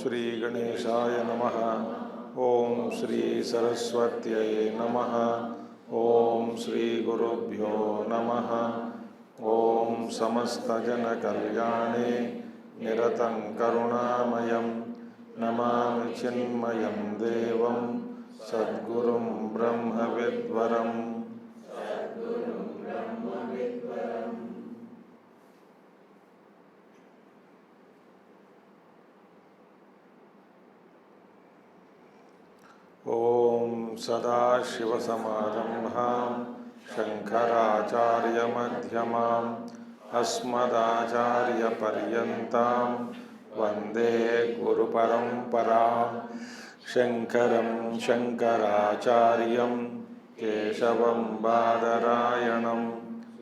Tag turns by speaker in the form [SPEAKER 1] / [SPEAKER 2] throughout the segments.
[SPEAKER 1] श्री गणेशाय नमः। ओम श्री सरस्वत्यै नमः। ओम श्री गुरुभ्यो नमः। ओम समस्तजनकल्याणे निरतं करुणामयं नमामि चिन्मयं देवं सद्गुरुं ब्रह्मविद्वरम्। ओम सदाशिवसमारम्भां शङ्कराचार्यमध्यमाम् अस्मदाचार्यपर्यन्तां वन्दे गुरुपरम्परां। शङ्करं शङ्कराचार्यं केशवं बादरायणं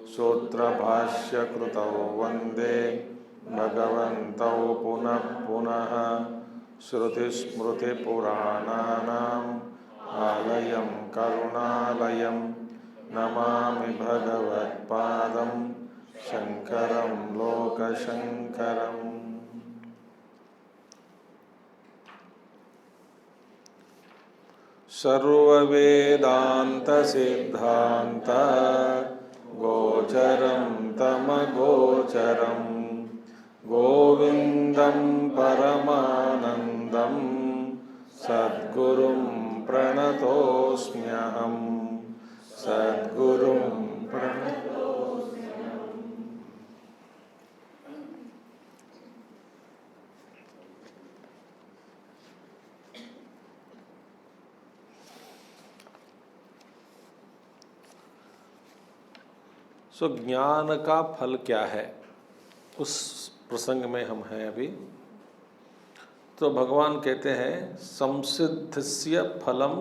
[SPEAKER 1] सूत्रभाष्यकृतौ वन्दे भगवन्तौ पुनः पुनः। श्रुतिस्मृतिपुराणानाम् आलयं करुणालयं नमामि भगवत्पादं शङ्करं लोकशङ्करम्। सर्ववेदान्तसिद्धान्त गोचरं तमगोचरं गोविन्दं परमानन्दं सद्गुरुं प्रणतोऽस्म्यहं सद्गुरुं सो ज्ञान का फल क्या है, उस प्रसंग में हम हैं अभी। तो भगवान कहते हैं संसिद्धस्य फलम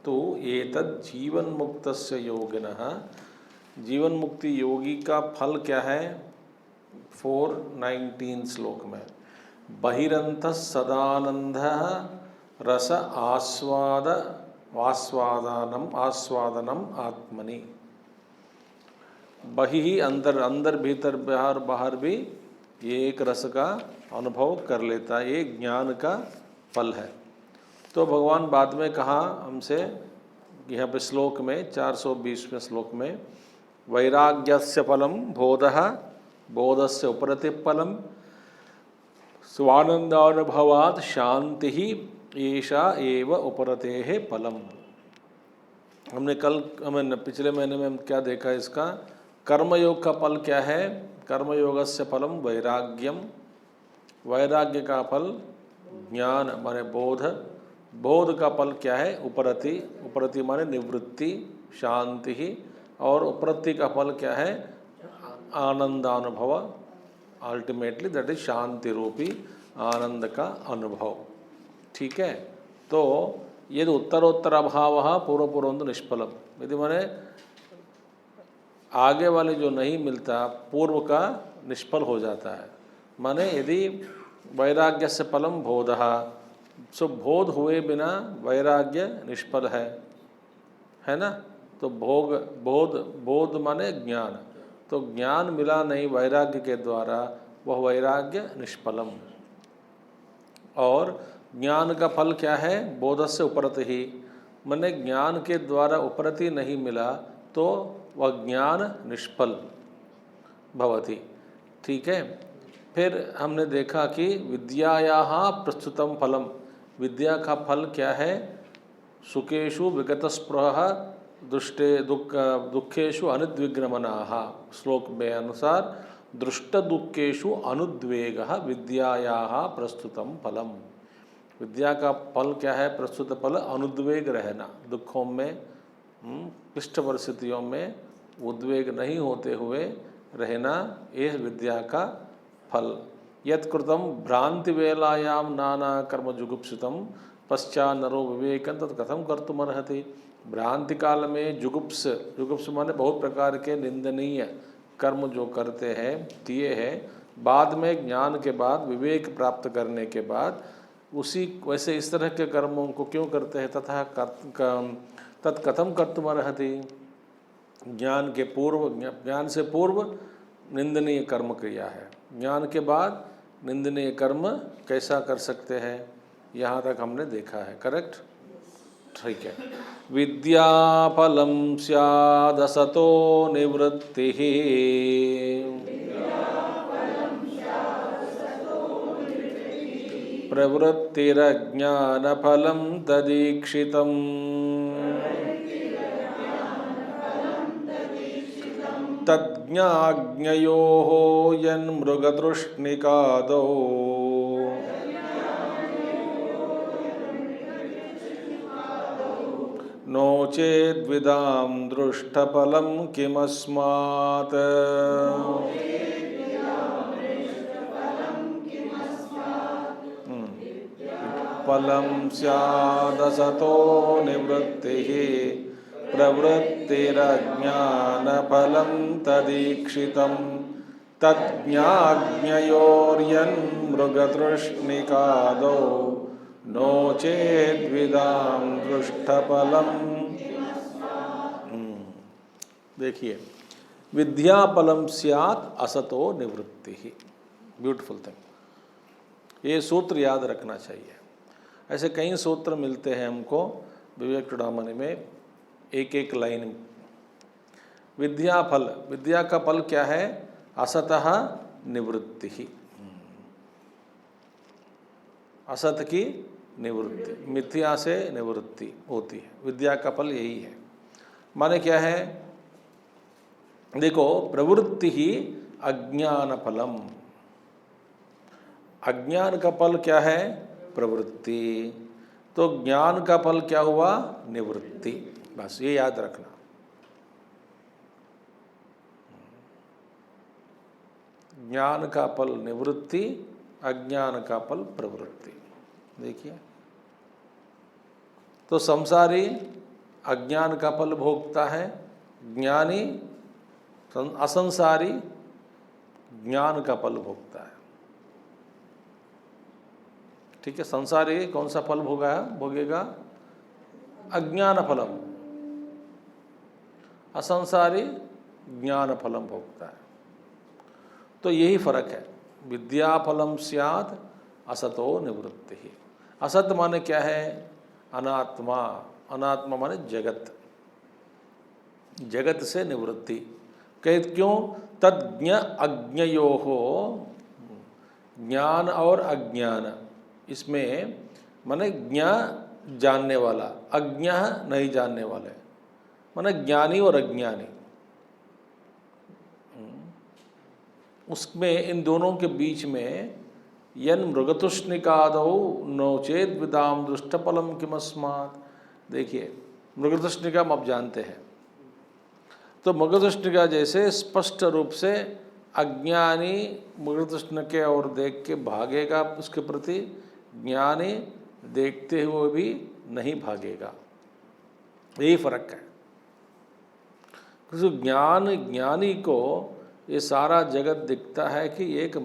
[SPEAKER 1] तो एतद् जीवन मुक्तस्य योगिनः। जीवन मुक्ति योगी का फल क्या है? 419 श्लोक में बहिरंतः सदानंदः रस आस्वादनम आत्मनि। बही ही अंदर, अंदर भीतर बाहर, बाहर भी एक रस का अनुभव कर लेता है। ये ज्ञान का फल है। तो भगवान बाद में कहा हमसे, यहाँ पे श्लोक में 420वें श्लोक में वैराग्यस्य फलम बोधः बोधस्य उपरति फलम स्वानंदानुभवात् शांति ही एषा एव उपरतेः फलम। हमने पिछले महीने में हम क्या देखा, इसका कर्मयोग का फल क्या है? कर्मयोगस्य फलम वैराग्यम। वैराग्य का फल ज्ञान माने बोध। बोध का फल क्या है? उपरति। उपरति माने निवृत्ति, शांति ही। और उपरति का फल क्या है? आनंदानुभव। अल्टीमेटली दैट इज शांति रूपी आनंद का अनुभव। ठीक है। तो ये उत्तरोत्तर अभाव पूर्वपूर्वंतु निष्फलम। यदि माने आगे वाले जो नहीं मिलता, पूर्व का निष्फल हो जाता है। माने यदि वैराग्य से फलम बोधः, सो बोध हुए बिना वैराग्य निष्फल है ना। तो बोध माने ज्ञान। तो ज्ञान मिला नहीं वैराग्य के द्वारा, वह वैराग्य निष्फलम। और ज्ञान का फल क्या है? बोधस्य उपरति ही। माने ज्ञान के द्वारा उपरति नहीं मिला तो वह ज्ञान निष्फल भवति। ठीक है। फिर हमने देखा कि विद्यायाः प्रस्तुतम फलम। विद्या का फल क्या है? सुखेषु विगतस्पृहः दुखेषु अनुद्विग्नमनाः। श्लोक में अनुसार दृष्ट दुखेषु अनुद्वेगः विद्यायाः प्रस्तुतम फलम। विद्या का फल क्या है? प्रस्तुत फल अनुद्वेग रहना, दुखों में, क्लिष्ट परिस्थितियों में उद्वेग नहीं होते हुए रहना, यह विद्या का फल। यत्कृतं भ्रांति वेलायाम नाना कर्म जुगुप्सितम पश्चात नरो विवेकं तत् कथम कर्तुमर्हति। भ्रांति काल में जुगुप्स माने बहुत प्रकार के निंदनीय कर्म जो करते हैं, किए हैं, बाद में ज्ञान के बाद, विवेक प्राप्त करने के बाद उसी वैसे इस तरह के कर्मों को क्यों करते हैं? तथा तत्कथम कर्तुमर्हति। ज्ञान के पूर्व, ज्ञान से पूर्व निंदनीय कर्म क्रिया है, ज्ञान के बाद निंदनीय कर्म कैसा कर सकते हैं? यहाँ तक हमने देखा है, करेक्ट? ठीक है। विद्याफलं स्यादसतो निवृत्तिः प्रवृत्तिरज्ञानफलं तदीक्षितम् तज्ज्ञाज्ञयोः यन्मृगतृष्णिकादौ नो चेद्विदां दृष्टफलं किमस्मात्। फलं स्यादसतो निवृत्तिः प्रवृत्तिरज्ञानफलं तदीक्षितं तज्ज्ञाज्ञयोर्यन्मृगतृष्णिकादौ नो चेद्विदां दृष्टफलम्। देखिए, विद्याफलं स्यात् असतो निवृत्तिः, ब्यूटीफुल थिंग। ये सूत्र याद रखना चाहिए। ऐसे कई सूत्र मिलते हैं हमको विवेक चूड़ामणि में, एक एक लाइन। विद्या फल, विद्या का फल क्या है? असतः निवृत्ति ही, असत की निवृत्ति, मिथ्या से निवृत्ति होती है। विद्या का फल यही है। माने क्या है? देखो, प्रवृत्ति ही अज्ञान फलम। अज्ञान का फल क्या है? प्रवृत्ति। तो ज्ञान का फल क्या हुआ? निवृत्ति। बस ये याद रखना। ज्ञान का फल निवृत्ति, अज्ञान का फल प्रवृत्ति। देखिए, तो संसारी अज्ञान का फल भोगता है, ज्ञानी असंसारी ज्ञान का फल भोगता है। ठीक है, संसारी कौन सा फल भोगेगा? अज्ञान फलम। असंसारी ज्ञान फलम भोगता है। तो यही फर्क है। विद्या फलम स्यात् असतो निवृत्ति ही। असत माने क्या है? अनात्मा। अनात्मा माने जगत, जगत से निवृत्ति। कहे क्यों? तज्ज्ञ अज्ञयोः, ज्ञान और अज्ञान, इसमें माने ज्ञ जानने वाला, अज्ञ नहीं जानने वाले, माने ज्ञानी और अज्ञानी। उसमें इन दोनों के बीच में यन मृगतृष्णिकादौ नोचेद विदाम दुष्टफलम किमस्मात्। देखिए, मृगतृष्णिका हम अब जानते हैं। तो मृगतृष्णिका जैसे स्पष्ट रूप से अज्ञानी मृगतृष्ण के और देख के भागेगा उसके प्रति, ज्ञानी देखते हुए भी नहीं भागेगा। यही फर्क है। ज्ञानी को ये सारा जगत दिखता है कि एक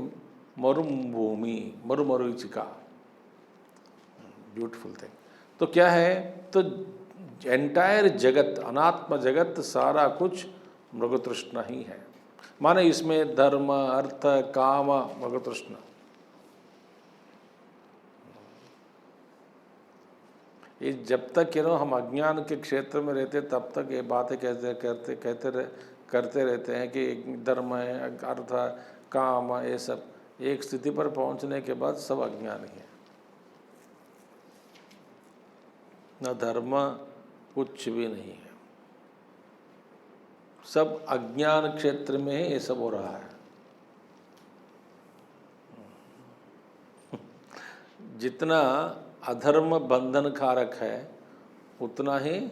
[SPEAKER 1] मरुभूमि, मरुमरीचिका, ब्यूटीफुल थिंग। तो क्या है? तो एंटायर जगत, अनात्म जगत, सारा कुछ मृगतृष्ण ही है। माने इसमें धर्म, अर्थ, काम, मृगतृष्ण। ये जब तक हम अज्ञान के क्षेत्र में रहते तब तक ये बातें करते रहते हैं कि धर्म है, अर्थ, काम, ये सब। एक स्थिति पर पहुंचने के बाद सब अज्ञान ही है। न धर्म, कुछ भी नहीं है। सब अज्ञान क्षेत्र में ही ये सब हो रहा है। जितना अधर्म बंधन कारक है उतना ही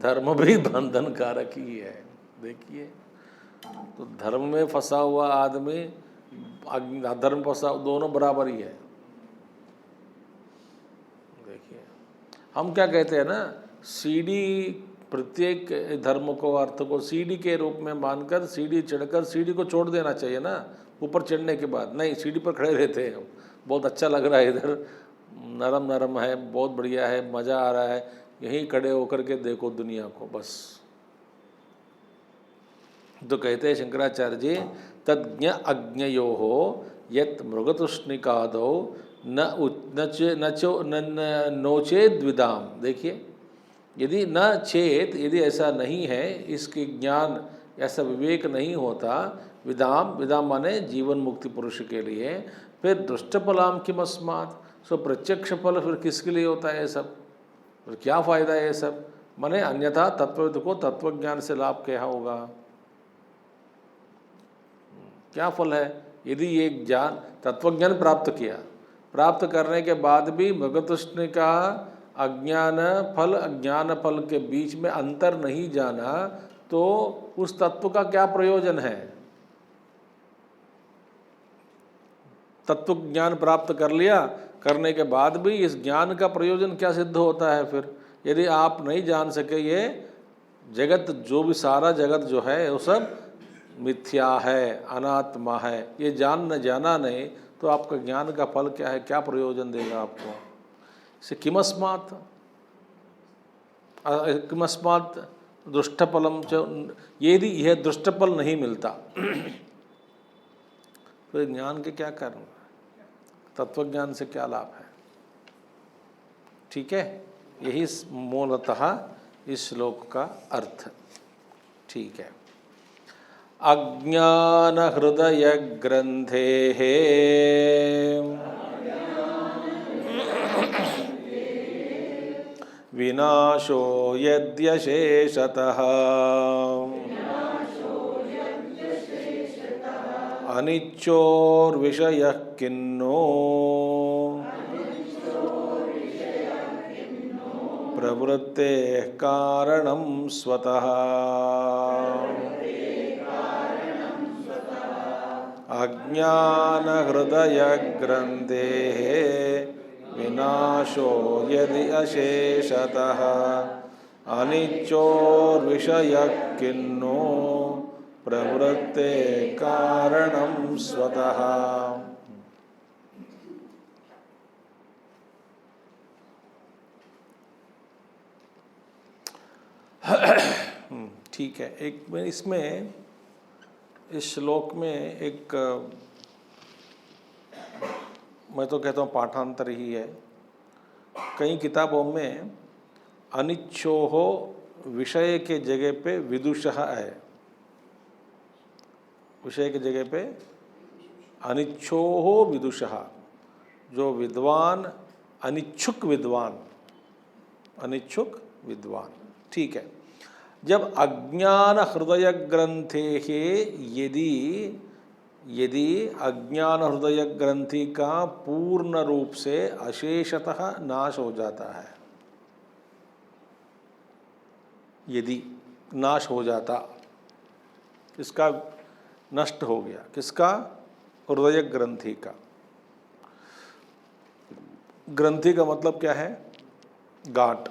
[SPEAKER 1] धर्म भी बंधन कारक ही है। देखिए, तो धर्म में फंसा हुआ आदमी, अधर्म फंसा, दोनों बराबर ही है। देखिए, हम क्या कहते हैं ना, सीढ़ी, प्रत्येक धर्म को, अर्थ को सीढ़ी के रूप में मानकर सीढ़ी चढ़कर सीढ़ी को छोड़ देना चाहिए ना। ऊपर चढ़ने के बाद नहीं, सीढ़ी पर खड़े रहते हैं। बहुत अच्छा लग रहा है, इधर नरम नरम है, बहुत बढ़िया है, मज़ा आ रहा है, यहीं खड़े होकर के देखो दुनिया को बस। तो कहते हैं शंकराचार्य जी, तज्ञ अज्ञयोः यत् मृगतृष्णिकादौ नोचेद विदाम। देखिए, यदि न चेत, यदि ऐसा नहीं है, इसके ज्ञान ऐसा विवेक नहीं होता, विदाम, विदाम माने जीवन मुक्ति पुरुष के लिए, फिर दृष्टफलाम किमस्मात्, सो प्रत्यक्ष फल फिर किसके लिए होता है ये सब, फिर क्या फ़ायदा है ये सब, माने अन्यथा तत्वविद को तत्वज्ञान से लाभ क्या होगा, क्या फल है। यदि ये ज्ञान तत्वज्ञान प्राप्त किया, प्राप्त करने के बाद भी मृगतृष्ण का अज्ञान फल के बीच में अंतर नहीं जाना, तो उस तत्व का क्या प्रयोजन है। तत्व ज्ञान प्राप्त कर लिया, करने के बाद भी इस ज्ञान का प्रयोजन क्या सिद्ध होता है फिर, यदि आप नहीं जान सके ये जगत, जो भी सारा जगत जो है वो सब मिथ्या है, अनात्मा है, ये जाना नहीं, तो आपका ज्ञान का फल क्या है, क्या प्रयोजन देगा आपको। इसे किमस्मात् दृष्टफलम च, यदि यह दृष्टफल नहीं मिलता तो ज्ञान के क्या कारण, तत्वज्ञान से क्या लाभ है। ठीक है, यही मूलतः इस श्लोक का अर्थ। ठीक है। अज्ञान हृदय ग्रंथे विनाशो यद्यशेषतः अनिच्चोर्विषयः किन्नो प्रवृत्तेः कारणं स्वतः। अज्ञान हृदय ग्रंथेः विनाशो यदि अशेषतः अनिच्चोर्विषयः किन्नो प्रवृत्ते कारणं स्वतः। ठीक है, एक इसमें इस श्लोक में एक, मैं तो कहता हूँ पाठांतर ही है। कई किताबों में अनिच्छोह विषय के जगह पे विदुषः है, विषय की जगह पे अनिच्छोह विदुषः, जो विद्वान, अनिच्छुक विद्वान, अनिच्छुक विद्वान। ठीक है। जब अज्ञान हृदय ग्रंथे यदि अज्ञान हृदय ग्रंथि का पूर्ण रूप से अशेषतः नाश हो जाता है, यदि नाश हो जाता, इसका नष्ट हो गया, किसका, हृदय ग्रंथि का। ग्रंथि का मतलब क्या है, गांठ।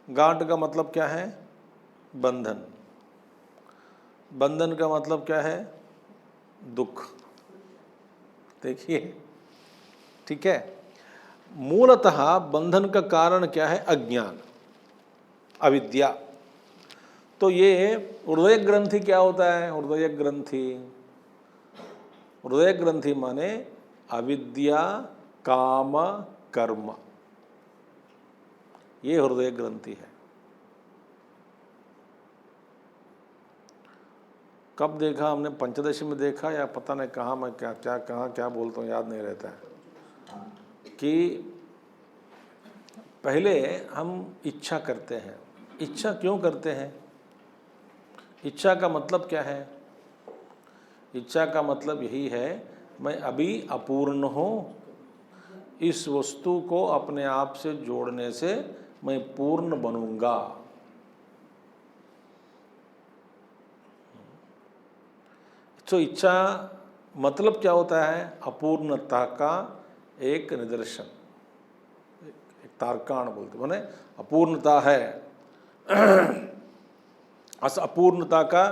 [SPEAKER 1] गांठ का मतलब क्या है, बंधन। बंधन का मतलब क्या है, दुख। देखिए, ठीक है। मूलतः बंधन का कारण क्या है, अज्ञान, अविद्या। तो ये हृदय ग्रंथि क्या होता है, हृदय ग्रंथि, हृदय ग्रंथि माने अविद्या, काम, कर्म, ये हृदय ग्रंथि है। कब देखा हमने, पंचदशी में देखा या पता नहीं कहाँ, मैं क्या बोलता हूँ याद नहीं रहता है, कि पहले हम इच्छा करते हैं। इच्छा क्यों करते हैं, इच्छा का मतलब क्या है, इच्छा का मतलब यही है, मैं अभी अपूर्ण हूँ, इस वस्तु को अपने आप से जोड़ने से मैं पूर्ण बनूंगा। तो इच्छा मतलब क्या होता है, अपूर्णता का एक निदर्शन, एक तार्काण बोलते, माने अपूर्णता है। अस अपूर्णता का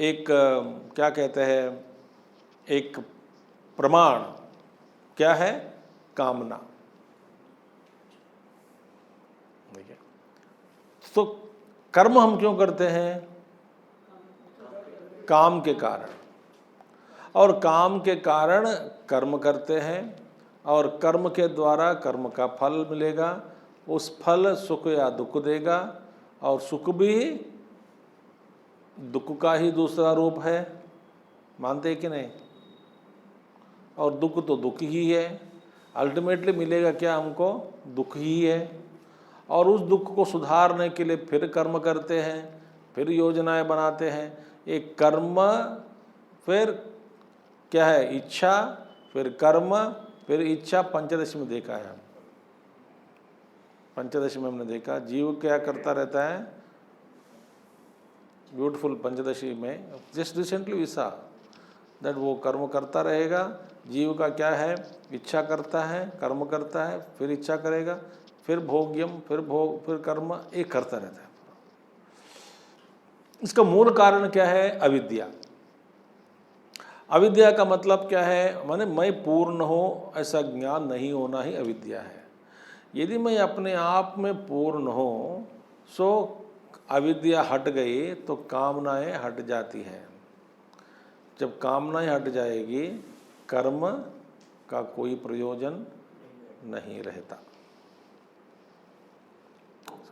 [SPEAKER 1] एक क्या कहते हैं, एक प्रमाण क्या है, कामना। देखिए, तो कर्म हम क्यों करते हैं, काम के कारण। और काम के कारण कर्म करते हैं और कर्म के द्वारा कर्म का फल मिलेगा। उस फल सुख या दुख देगा और सुख भी दुख का ही दूसरा रूप है, मानते हैं कि नहीं? और दुख तो दुख ही है, अल्टीमेटली मिलेगा क्या हमको? दुख ही है। और उस दुख को सुधारने के लिए फिर कर्म करते हैं, फिर योजनाएं बनाते हैं। एक कर्म, फिर क्या है? इच्छा, फिर कर्म, फिर इच्छा। पंचदशी में देखा है, पंचदशी में हमने देखा जीव क्या करता रहता है। ब्यूटीफुल पंचदशी में just recently we saw that वो कर्म करता रहेगा। जीव का क्या है? इच्छा करता है, कर्म करता है, फिर इच्छा करेगा, फिर भोग्यम, फिर भोग, फिर कर्म, एक करता रहता है। इसका मूल कारण क्या है? अविद्या। अविद्या का मतलब क्या है? माने मैं पूर्ण हो ऐसा ज्ञान नहीं होना ही अविद्या है। यदि मैं अपने आप में पूर्ण हूँ सो अविद्या हट गई तो कामनाएं हट जाती हैं। जब कामनाएं हट जाएगी कर्म का कोई प्रयोजन नहीं रहता।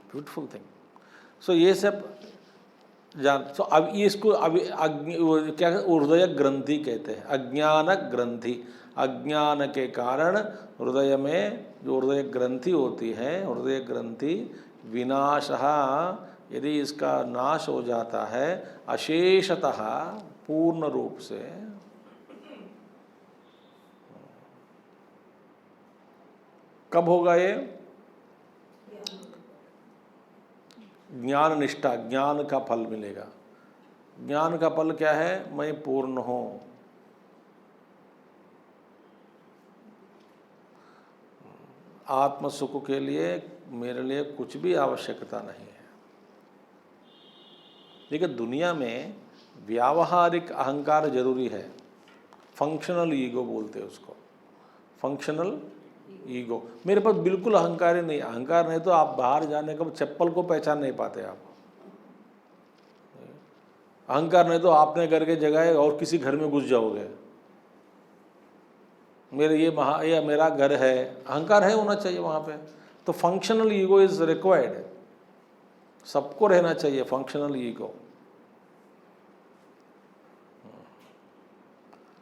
[SPEAKER 1] Beautiful thing. सो ये सब जान। सो अब इसको अभी क्या हृदय ग्रंथि कहते हैं, अज्ञान ग्रंथि। अज्ञान के कारण हृदय में जो हृदय ग्रंथि होती है, हृदय ग्रंथि विनाशः, यदि इसका नाश हो जाता है अशेषतः, पूर्ण रूप से, कब होगा ये? ज्ञान निष्ठा, ज्ञान का फल मिलेगा। ज्ञान का फल क्या है? मैं पूर्ण हूँ। आत्म सुख के लिए मेरे लिए कुछ भी आवश्यकता नहीं है। लेकिन दुनिया में व्यावहारिक अहंकार जरूरी है। फंक्शनल ईगो बोलते हैं उसको, फंक्शनल ईगो। मेरे पास बिल्कुल अहंकार ही नहीं। अहंकार नहीं तो आप बाहर जाने का चप्पल को पहचान नहीं पाते आप। अहंकार नहीं तो आपने घर के जगह और किसी घर में घुस जाओगे। मेरे ये मेरा घर है, अहंकार है होना चाहिए वहाँ पे। तो फंक्शनल ईगो इज रिक्वायर्ड। सबको रहना चाहिए फंक्शनल ईगो।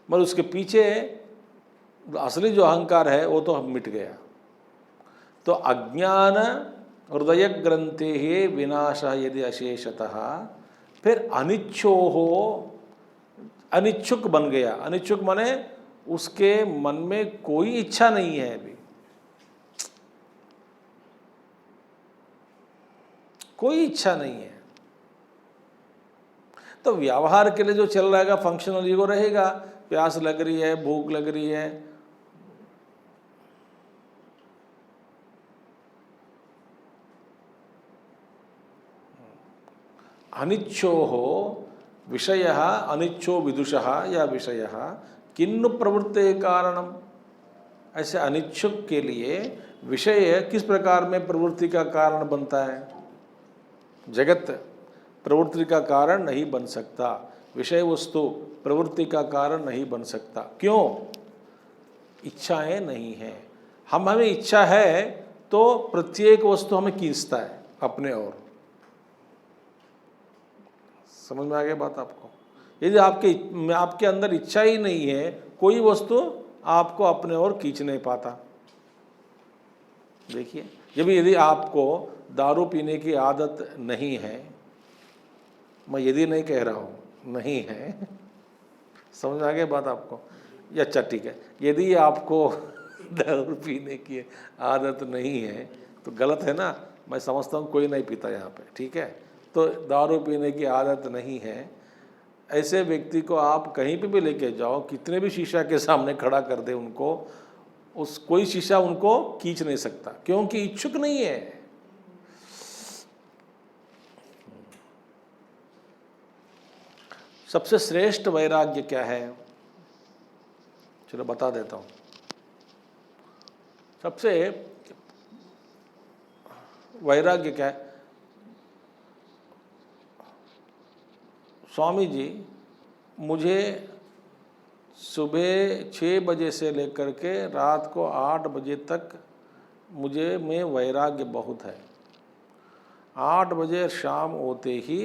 [SPEAKER 1] मगर उसके पीछे असली जो अहंकार है वो तो मिट गया। तो अज्ञान हृदय ग्रंथि ही विनाश यदि अशेषतः, फिर अनिच्छो हो, अनिच्छुक बन गया। अनिच्छुक माने उसके मन में कोई इच्छा नहीं है, अभी कोई इच्छा नहीं है। तो व्यवहार के लिए जो चल रहेगा फंक्शनल ईगो रहेगा। प्यास लग रही है, भूख लग रही है, अनिच्छो हो विषय, अनिच्छो विदुषः या विषय किन्नु प्रवृत्ते कारणम। ऐसे अनिच्छुक के लिए विषय किस प्रकार में प्रवृत्ति का कारण बनता है? जगत प्रवृत्ति का कारण नहीं बन सकता, विषय वस्तु प्रवृत्ति का कारण नहीं बन सकता। क्यों? इच्छाएं नहीं हैं। हमें इच्छा है तो प्रत्येक वस्तु हमें खींचता है अपने ओर। समझ में आ गया बात आपको? यदि आपके अंदर इच्छा ही नहीं है, कोई वस्तु आपको अपने ओर खींच नहीं पाता। देखिए, जब यदि आपको दारू पीने की आदत नहीं है, मैं यदि नहीं कह रहा हूँ, नहीं है, समझ में आ गया बात आपको? या अच्छा ठीक है, यदि आपको दारू पीने की आदत नहीं है तो गलत है ना। मैं समझता हूँ कोई नहीं पीता यहाँ पे, ठीक है। तो दारू पीने की आदत नहीं है, ऐसे व्यक्ति को आप कहीं पे भी लेके जाओ, कितने भी शीशा के सामने खड़ा कर दे उनको, कोई शीशा उनको खींच नहीं सकता, क्योंकि इच्छुक नहीं है। सबसे श्रेष्ठ वैराग्य क्या है? चलो बता देता हूँ। सबसे वैराग्य क्या है? स्वामी जी मुझे सुबह 6 बजे से लेकर के रात को 8 बजे तक मुझे में वैराग्य बहुत है। 8 बजे शाम होते ही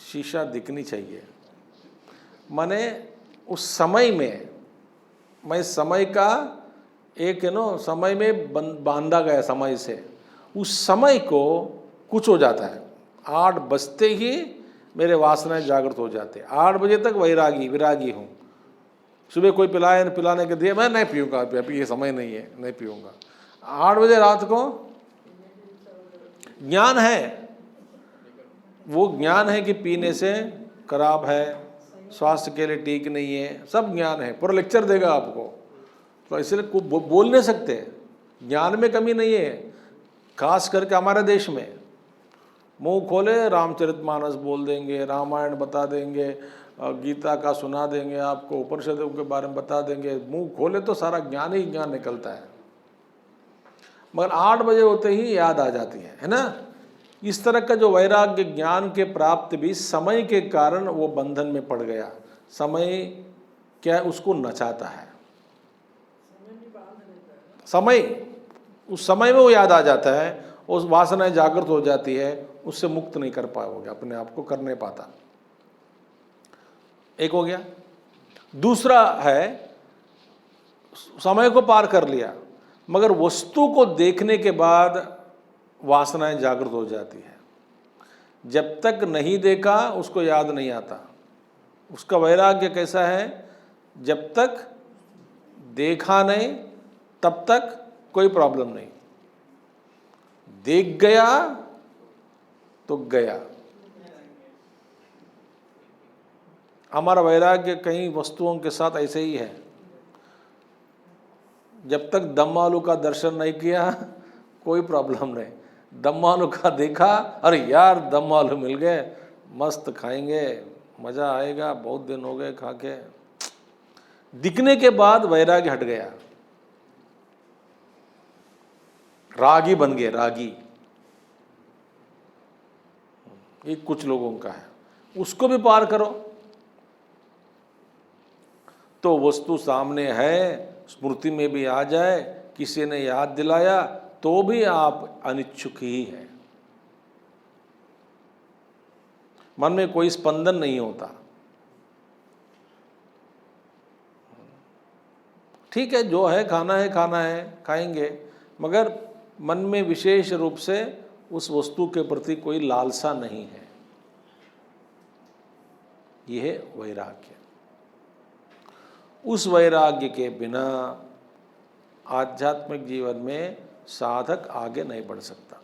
[SPEAKER 1] शीशा दिखनी चाहिए। माने उस समय में मैं समय का एक समय में बांधा गया समय से, उस समय को कुछ हो जाता है। 8 बजते ही मेरे वासनाएं जागृत हो जाते हैं। 8 बजे तक विरागी हूँ। सुबह कोई पिलाने के दिए, मैं नहीं पीऊँगा, अभी ये समय नहीं है, नहीं पीऊँगा। 8 बजे रात को ज्ञान है, वो ज्ञान है कि पीने से खराब है, स्वास्थ्य के लिए ठीक नहीं है, सब ज्ञान है। पूरा लेक्चर देगा आपको, तो इसलिए बोल नहीं सकते। ज्ञान में कमी नहीं है, खास करके हमारे देश में। मुंह खोले रामचरितमानस बोल देंगे, रामायण बता देंगे, गीता का सुना देंगे आपको, उपनिषदों के बारे में बता देंगे। मुंह खोले तो सारा ज्ञान ही ज्ञान निकलता है, मगर 8 बजे होते ही याद आ जाती है ना। इस तरह का जो वैराग्य ज्ञान के प्राप्त भी समय के कारण वो बंधन में पड़ गया। समय क्या उसको नचाता है, समय उस समय में वो याद आ जाता है, उस वासनाएं जागृत हो जाती है, उससे मुक्त नहीं कर पाओगे, अपने आप को कर नहीं पाता। एक हो गया। दूसरा है समय को पार कर लिया, मगर वस्तु को देखने के बाद वासनाएं जागृत हो जाती है। जब तक नहीं देखा उसको याद नहीं आता। उसका वैराग्य कैसा है, जब तक देखा नहीं तब तक कोई प्रॉब्लम नहीं, देख गया तो गया। हमारा वैराग्य कई वस्तुओं के साथ ऐसे ही है। जब तक दम आलू का दर्शन नहीं किया कोई प्रॉब्लम नहीं, दम आलू का देखा, अरे यार दम आलू मिल गए, मस्त खाएंगे, मज़ा आएगा, बहुत दिन हो गए खा के, दिखने के बाद वैराग्य हट गया, रागी बन गए, रागी। ये कुछ लोगों का है, उसको भी पार करो तो वस्तु सामने है, स्मृति में भी आ जाए, किसी ने याद दिलाया तो भी आप अनिच्छुक ही हैं। मन में कोई स्पंदन नहीं होता। ठीक है, जो है खाना है खाएंगे, मगर मन में विशेष रूप से उस वस्तु के प्रति कोई लालसा नहीं है। यह है वैराग्य। उस वैराग्य के बिना आध्यात्मिक जीवन में साधक आगे नहीं बढ़ सकता।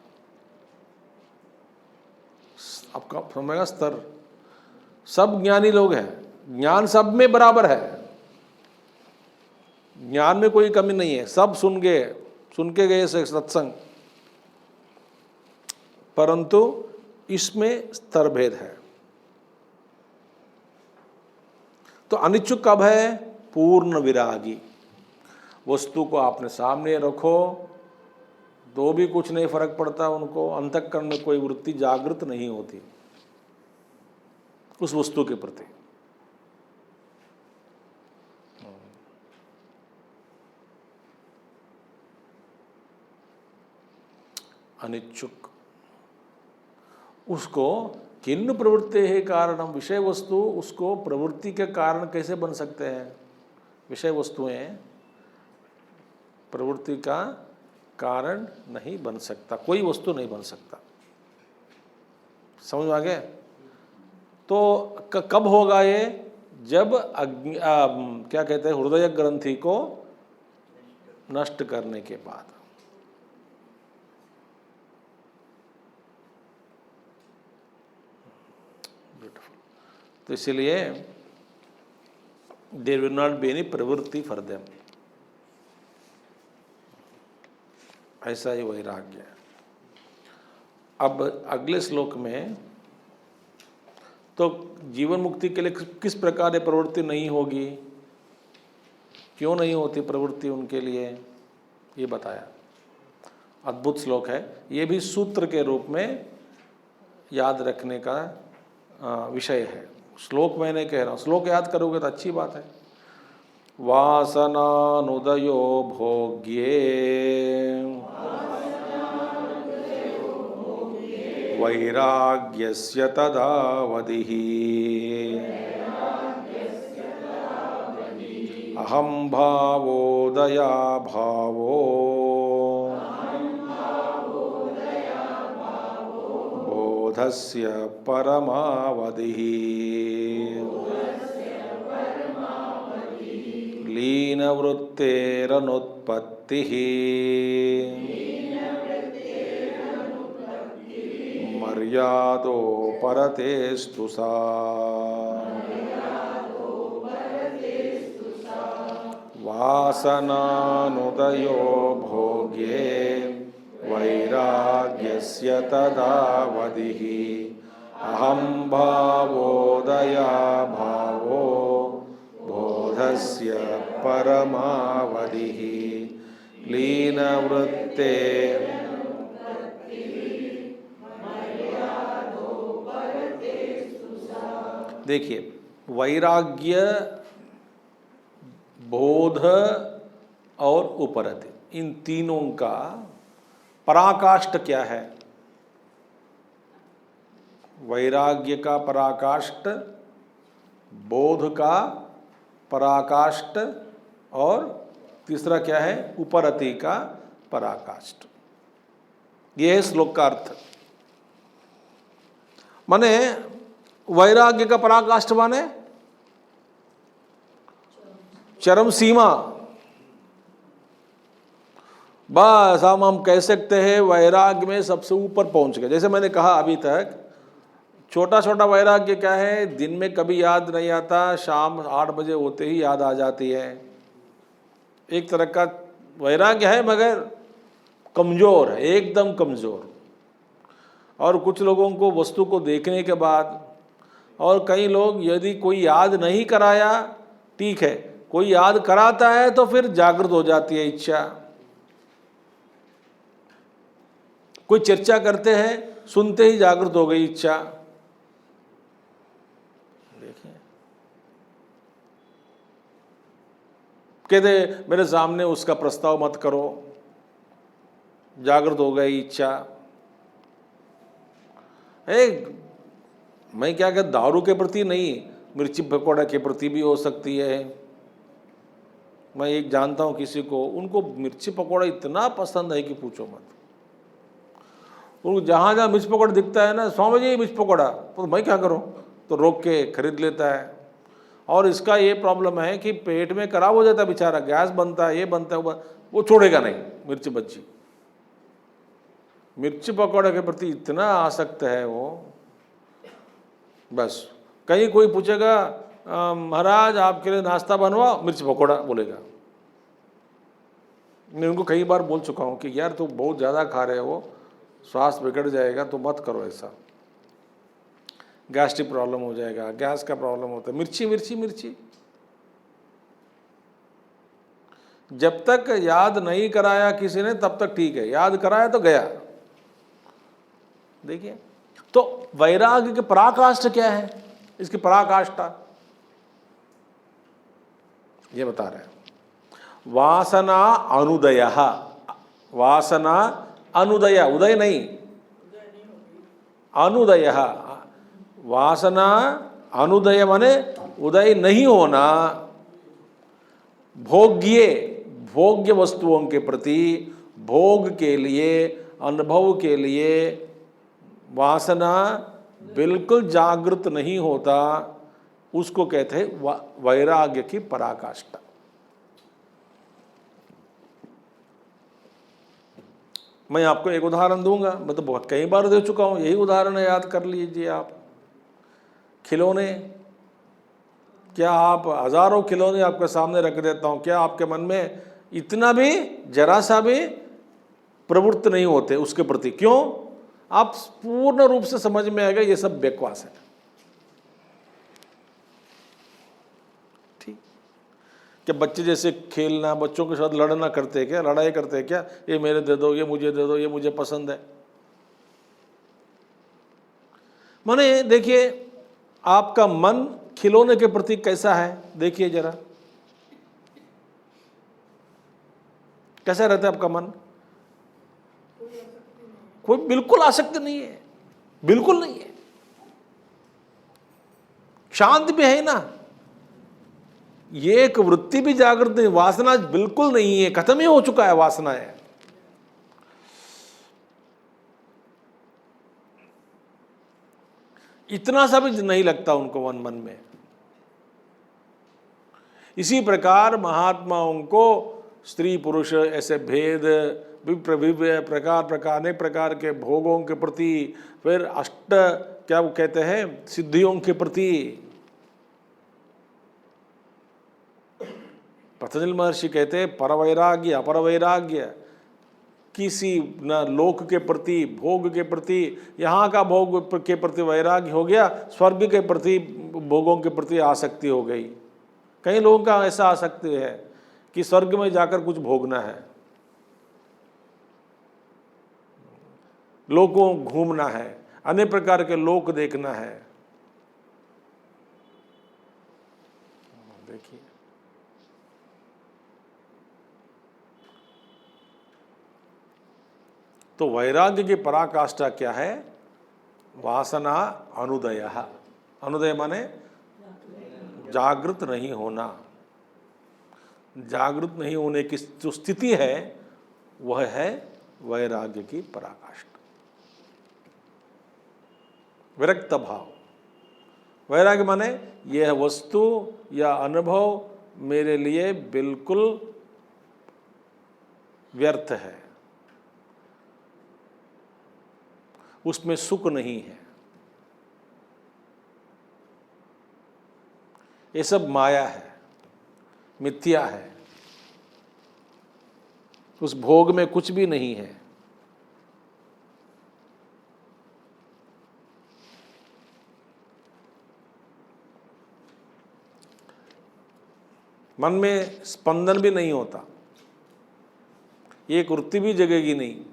[SPEAKER 1] आपका समझेगा स्तर, सब ज्ञानी लोग हैं, ज्ञान सब में बराबर है, ज्ञान में कोई कमी नहीं है, सब सुन के गए सत्संग, परंतु इसमें स्तर भेद है। तो अनिच्छुक कब है? पूर्ण विरागी। वस्तु को आपने सामने रखो तो भी कुछ नहीं फर्क पड़ता उनको, अंतःकरण में कोई वृत्ति जागृत नहीं होती उस वस्तु के प्रति। अनिच्छुक, उसको किन्न प्रवृत्ति है कारणम, विषय वस्तु उसको प्रवृत्ति के कारण कैसे बन सकते हैं? विषय वस्तुएं प्रवृत्ति का कारण नहीं बन सकता, कोई वस्तु नहीं बन सकता। समझ आ गया? तो कब होगा ये? जब क्या कहते हैं, हृदय ग्रंथि को नष्ट करने के बाद। तो इसलिए there will not be any प्रवृत्ति फॉर देम, ऐसा ही वैराग्य है। अब अगले श्लोक में तो जीवन मुक्ति के लिए किस प्रकार प्रवृत्ति नहीं होगी, क्यों नहीं होती प्रवृत्ति उनके लिए, ये बताया। अद्भुत श्लोक है, ये भी सूत्र के रूप में याद रखने का विषय है। श्लोक मैं नहीं कह रहा हूँ, श्लोक याद करोगे तो अच्छी बात है, वासनानुदयो भोग्ये वैराग्यस्य तदावधिः अहं भावोदया भावो बोधस्य परमावधिः लीनवृत्तेरनुत्पत्तिः मर्यादो परतेस्तु सा वासनानुदयो भोग्ये वैराग्यस्य तदावधिः अहं भावोदया भावो बोधस्य परमावधिः लीनवृत्ते। देखिए, वैराग्य, बोध और उपरति, इन तीनों का पराकाष्ठ क्या है? वैराग्य का पराकाष्ठ, बोध का पराकाष्ठ और तीसरा क्या है? उपरति का पराकाष्ठ। यह है श्लोक का अर्थ। माने वैराग्य का पराकाष्ठ माने चरम सीमा। बस हम कह सकते हैं वैराग्य में सबसे ऊपर पहुंच गए। जैसे मैंने कहा अभी तक, छोटा छोटा वैराग्य क्या है? दिन में कभी याद नहीं आता, शाम 8 बजे होते ही याद आ जाती है। एक तरह का वैराग्य है, मगर कमज़ोर है, एकदम कमज़ोर। और कुछ लोगों को वस्तु को देखने के बाद, और कई लोग यदि कोई याद नहीं कराया ठीक है, कोई याद कराता है तो फिर जागृत हो जाती है इच्छा। कोई चर्चा करते हैं, सुनते ही जागृत हो गई इच्छा। देखिए, कहते मेरे सामने उसका प्रस्ताव मत करो, जागृत हो गई इच्छा। मैं क्या कहता, दारू के प्रति नहीं, मिर्ची पकौड़ा के प्रति भी हो सकती है। मैं एक जानता हूँ किसी को, उनको मिर्ची पकौड़ा इतना पसंद है कि पूछो मत। उनको जहाँ जहाँ मिर्च पकौड़ा दिखता है ना, स्वामी जी मिर्च पकौड़ा, तो मैं क्या करूँ, तो रोक के खरीद लेता है। और इसका ये प्रॉब्लम है कि पेट में खराब हो जाता है बेचारा, गैस बनता है, ये बनता है, वो छोड़ेगा नहीं मिर्च बज्जी। मिर्च पकौड़े के प्रति इतना आसक्त है वो। बस कहीं कोई पूछेगा महाराज आपके लिए नाश्ता बनवाओ, मिर्च पकौड़ा बोलेगा। मैं उनको कई बार बोल चुका हूँ कि यार तो बहुत ज़्यादा खा रहे हो, स्वास्थ्य बिगड़ जाएगा, तो मत करो ऐसा, गैस्ट्रिक प्रॉब्लम हो जाएगा, गैस का प्रॉब्लम होता है। मिर्ची मिर्ची मिर्ची, जब तक याद नहीं कराया किसी ने तब तक ठीक है, याद कराया तो गया। देखिए, तो वैराग्य के पराकाष्ठ क्या है? इसकी पराकाष्ठा ये बता रहे हैं। वासना अनुदय, वासना अनुदय, उदय नहीं, अनुदय। वासना अनुदय माने उदय नहीं होना। भोग्य, भोग्य वस्तुओं के प्रति, भोग के लिए, अनुभव के लिए वासना बिल्कुल जागृत नहीं होता, उसको कहते हैं वैराग्य की पराकाष्ठा। मैं आपको एक उदाहरण दूंगा, मैं तो बहुत कई बार दे चुका हूं, यही उदाहरण है, याद कर लीजिए आप। खिलौने, क्या आप हजारों खिलौने आपके सामने रख देता हूं, क्या आपके मन में इतना भी जरा सा भी प्रवृत्त नहीं होते उसके प्रति? क्यों? आप पूर्ण रूप से समझ में आएगा ये सब बकवास है। ठीक, क्या बच्चे जैसे खेलना, बच्चों के साथ लड़ना करते क्या, लड़ाई करते क्या, ये मेरे दे दो, ये मुझे दे दो, ये मुझे पसंद है। माने देखिए, आपका मन खिलौने के प्रति कैसा है, देखिए जरा। कैसा रहता है आपका मन? कोई बिल्कुल आसक्ति नहीं है, बिल्कुल नहीं है, शांत भी है ना। ये एक वृत्ति भी जागृत नहीं, वासना बिल्कुल नहीं है, खत्म ही हो चुका है वासना है। इतना सा भी नहीं लगता उनको मन में। इसी प्रकार महात्माओं को स्त्री पुरुष ऐसे भेद, प्रकार अनेक प्रकार के भोगों के प्रति, फिर अष्ट क्या वो कहते हैं सिद्धियों के प्रति, पतंजलि महर्षि कहते हैं परवैराग्य अपरवैराग्य, किसी न लोक के प्रति भोग के प्रति, यहाँ का भोग के प्रति वैराग्य हो गया, स्वर्ग के प्रति भोगों के प्रति आसक्ति हो गई। कई लोगों का ऐसा आसक्ति है कि स्वर्ग में जाकर कुछ भोगना है, लोगों घूमना है, अनेक प्रकार के लोक देखना है। देखिए तो वैराग्य की पराकाष्ठा क्या है? वासना अनुदय। अनुदय माने जागृत नहीं होना। जागृत नहीं होने की जो स्थिति है वह है वैराग्य की पराकाष्ठा, विरक्त भाव। वैराग्य माने यह वस्तु या अनुभव मेरे लिए बिल्कुल व्यर्थ है, उसमें सुख नहीं है, ये सब माया है, मिथ्या है, उस भोग में कुछ भी नहीं है। मन में स्पंदन भी नहीं होता, एक वृत्ति भी जगेगी नहीं।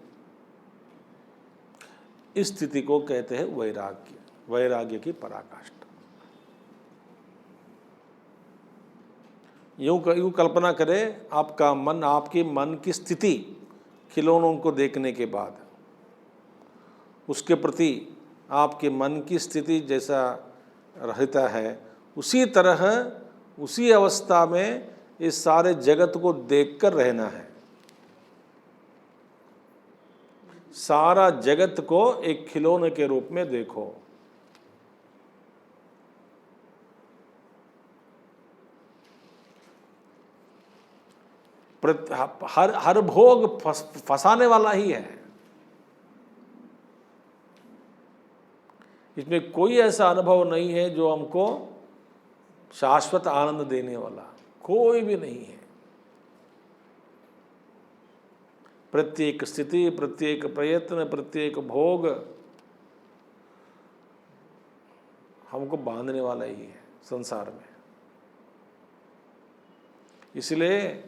[SPEAKER 1] इस स्थिति को कहते हैं वैराग्य, वैराग्य की पराकाष्ठा। यूं कल्पना करें, आपका मन, आपकी मन की स्थिति खिलौनों को देखने के बाद, उसके प्रति आपके मन की स्थिति जैसा रहता है, उसी तरह उसी अवस्था में इस सारे जगत को देखकर रहना है। सारा जगत को एक खिलौने के रूप में देखो। हर भोग फंसाने वाला ही है, इसमें कोई ऐसा अनुभव नहीं है जो हमको शाश्वत आनंद देने वाला, कोई भी नहीं है। प्रत्येक स्थिति, प्रत्येक प्रयत्न, प्रत्येक भोग हमको बांधने वाला ही है संसार में। इसलिए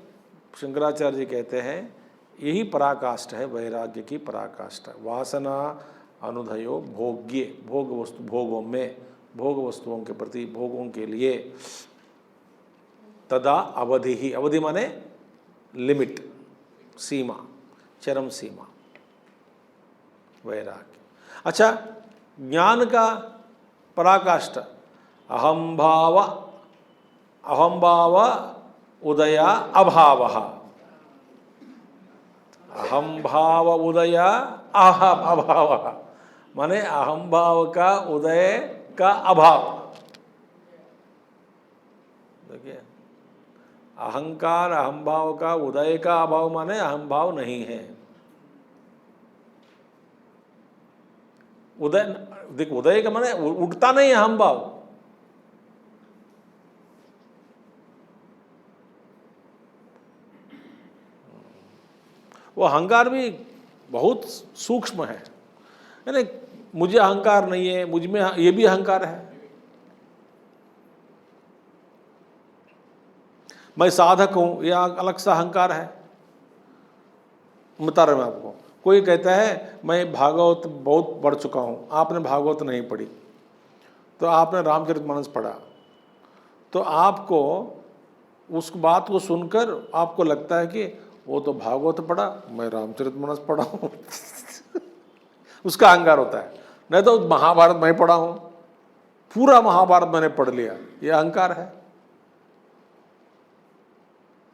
[SPEAKER 1] शंकराचार्य जी कहते हैं यही पराकाष्ठा है वैराग्य की पराकाष्ठा। वासना अनुदयो भोग्य, भोग वस्तु, भोगों में, भोग वस्तुओं के प्रति, भोगों के लिए, तदा अवधि ही, अवधि माने लिमिट, सीमा, चरम सीमा, वैराग्य। अच्छा, ज्ञान का पराकाष्ठा अहम भाव उदया अभाव। अहम भाव उदया अभाव माने अहम भाव का उदय का अभाव। देखिए, अहंकार अहम भाव का उदय का अभाव माने अहम भाव नहीं है। उदय, देखो उदय का माने उठता नहीं अहम भाव। वो अहंकार भी बहुत सूक्ष्म है, यानी मुझे अहंकार नहीं है, मुझ में ये भी अहंकार है। मैं साधक हूं, यह अलग सा अहंकार है। बता रहा हूं आपको, कोई कहता है मैं भागवत बहुत पढ़ चुका हूं, आपने भागवत नहीं पढ़ी, तो आपने रामचरितमानस पढ़ा, तो आपको उस बात को सुनकर आपको लगता है कि वो तो भागवत पढ़ा, मैं रामचरितमानस पढ़ा हूँ उसका अहंकार होता है। नहीं तो महाभारत मैं पढ़ा हूँ, पूरा महाभारत मैंने पढ़ लिया, ये अहंकार है।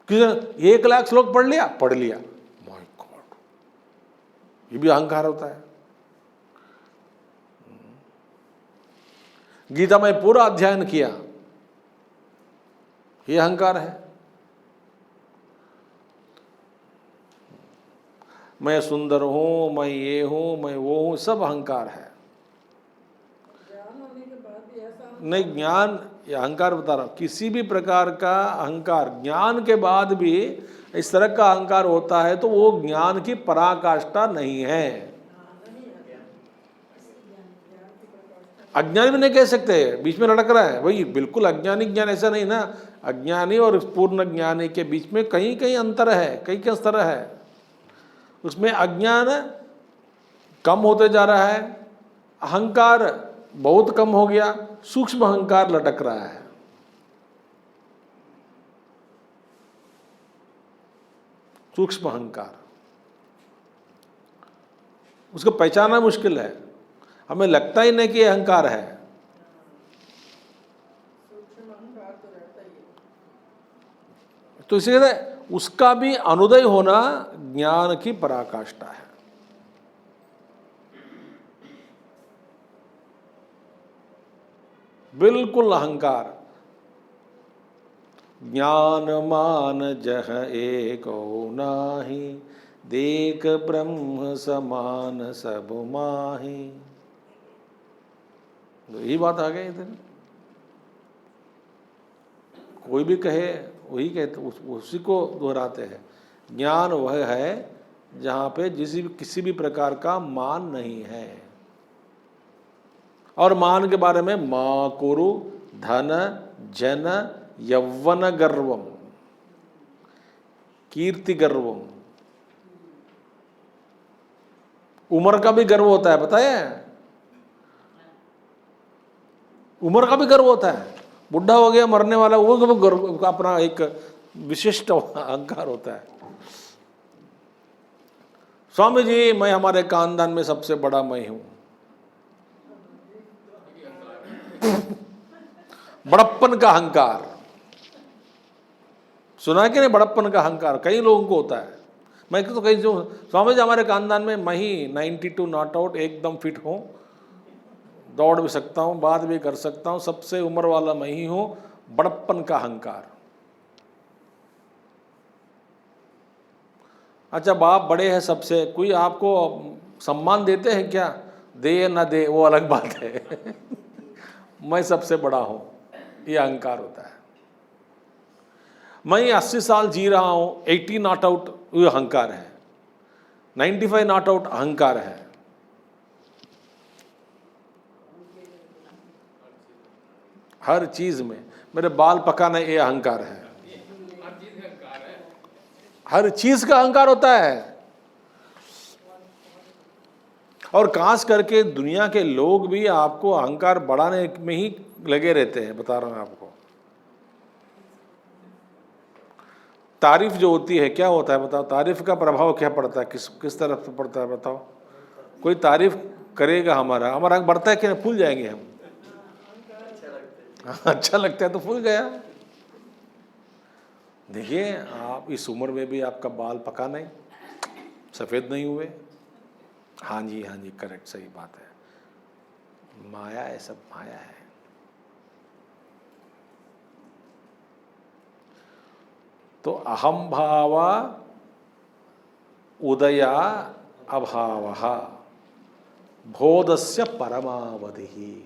[SPEAKER 1] किसी 1,00,000 श्लोक पढ़ लिया, माय गॉड, ये भी अहंकार होता है। गीता में पूरा अध्ययन किया, ये अहंकार है। मैं सुंदर हूं, मैं ये हूं, मैं वो हूं, सब अहंकार है। नहीं, ज्ञान, ये अहंकार बता रहा हूं, किसी भी प्रकार का अहंकार ज्ञान के बाद भी इस तरह का अहंकार होता है तो वो ज्ञान की पराकाष्ठा नहीं है। अज्ञानी भी नहीं कह सकते, बीच में लटक रहा है वही, बिल्कुल अज्ञानी ज्ञान ऐसा नहीं ना। अज्ञानी और पूर्ण ज्ञानी के बीच में कहीं कहीं अंतर है, कहीं कहीं स्तर है। उसमें अज्ञान कम होते जा रहा है, अहंकार बहुत कम हो गया, सूक्ष्म अहंकार लटक रहा है। सूक्ष्म अहंकार, उसको पहचानना मुश्किल है, हमें लगता ही नहीं कि अहंकार है। तो इसलिए उसका भी अनुदय होना ज्ञान की पराकाष्ठा है। बिल्कुल अहंकार, ज्ञान मान जह एको नाही, देख ब्रह्म समान सब माही। यही बात आ गई इधर, कोई भी कहे वही कहते, उसी को दोहराते हैं। ज्ञान वह है जहाँ पे किसी भी प्रकार का मान नहीं है। और मान के बारे में मा कुरु धन जन यौवन गर्वम, कीर्ति गर्वम। उम्र का भी गर्व होता है, पता है? उम्र का भी गर्व होता है। बुढ़ा हो गया, मरने वाला, वो गर्व का अपना एक विशिष्ट अहंकार होता है। स्वामी जी, मैं हमारे खानदान में सबसे बड़ा मैं हूं। बड़प्पन का अहंकार सुना है कि नहीं? बड़प्पन का अहंकार कई लोगों को होता है। मैं तो कहीं जो स्वामी जी हमारे खानदान में मैं ही 92 नॉट आउट, एकदम फिट हूँ, दौड़ भी सकता हूँ, बात भी कर सकता हूँ, सबसे उम्र वाला मैं ही हूँ। बड़प्पन का अहंकार। अच्छा, बाप बड़े हैं सबसे, कोई आपको सम्मान देते हैं क्या? दे या ना दे वो अलग बात है मैं सबसे बड़ा हूँ, ये अहंकार होता है। मैं 80 साल जी रहा हूँ, 80 नॉट आउट, ये अहंकार है। 95 नॉट आउट अहंकार है। हर चीज में मेरे बाल पकाना, ये अहंकार है। हर चीज का अहंकार होता है। और खास करके दुनिया के लोग भी आपको अहंकार बढ़ाने में ही लगे रहते हैं, बता रहा हूं आपको। तारीफ जो होती है, क्या होता है बताओ? तारीफ का प्रभाव क्या पड़ता है, किस तरफ से पड़ता है बताओ? कोई तारीफ करेगा, हमारा अंग बढ़ता है कि नहीं? फूल जाएंगे हम। अच्छा लगता है तो फूल गया। देखिए, आप इस उम्र में भी आपका बाल पका नहीं, सफेद नहीं हुए। हाँ जी, हाँ जी, करेक्ट, सही बात है। माया है, सब माया है। तो अहम भावा उदया अभावः बोधस्य परमावधि।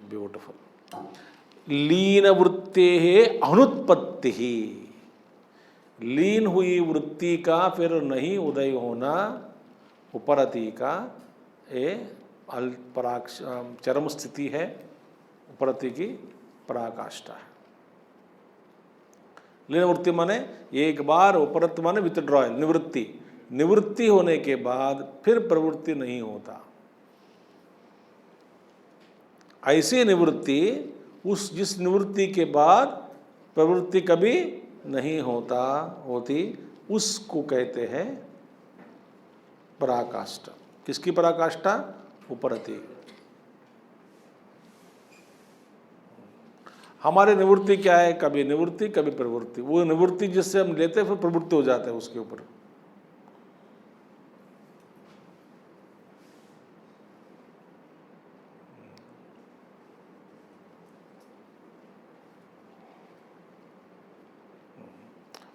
[SPEAKER 1] ब्यूटिफुल। लीन वृत्ते अनुत्पत्ति, लीन हुई वृत्ति का फिर नहीं उदय होना, उपरति का ये चरम स्थिति है, उपरति की पराकाष्ठा है। लीन वृत्ति माने एक बार, उपरत माने विथड्रॉयल, निवृत्ति। निवृत्ति होने के बाद फिर प्रवृत्ति नहीं होता। ऐसी निवृत्ति, जिस निवृत्ति के बाद प्रवृत्ति कभी नहीं होती उसको कहते हैं पराकाष्ठा। किसकी पराकाष्ठा? उपरति। हमारे निवृत्ति क्या है? कभी निवृत्ति कभी प्रवृत्ति। वो निवृत्ति जिससे हम लेते हैं फिर प्रवृत्ति हो जाते हैं उसके ऊपर।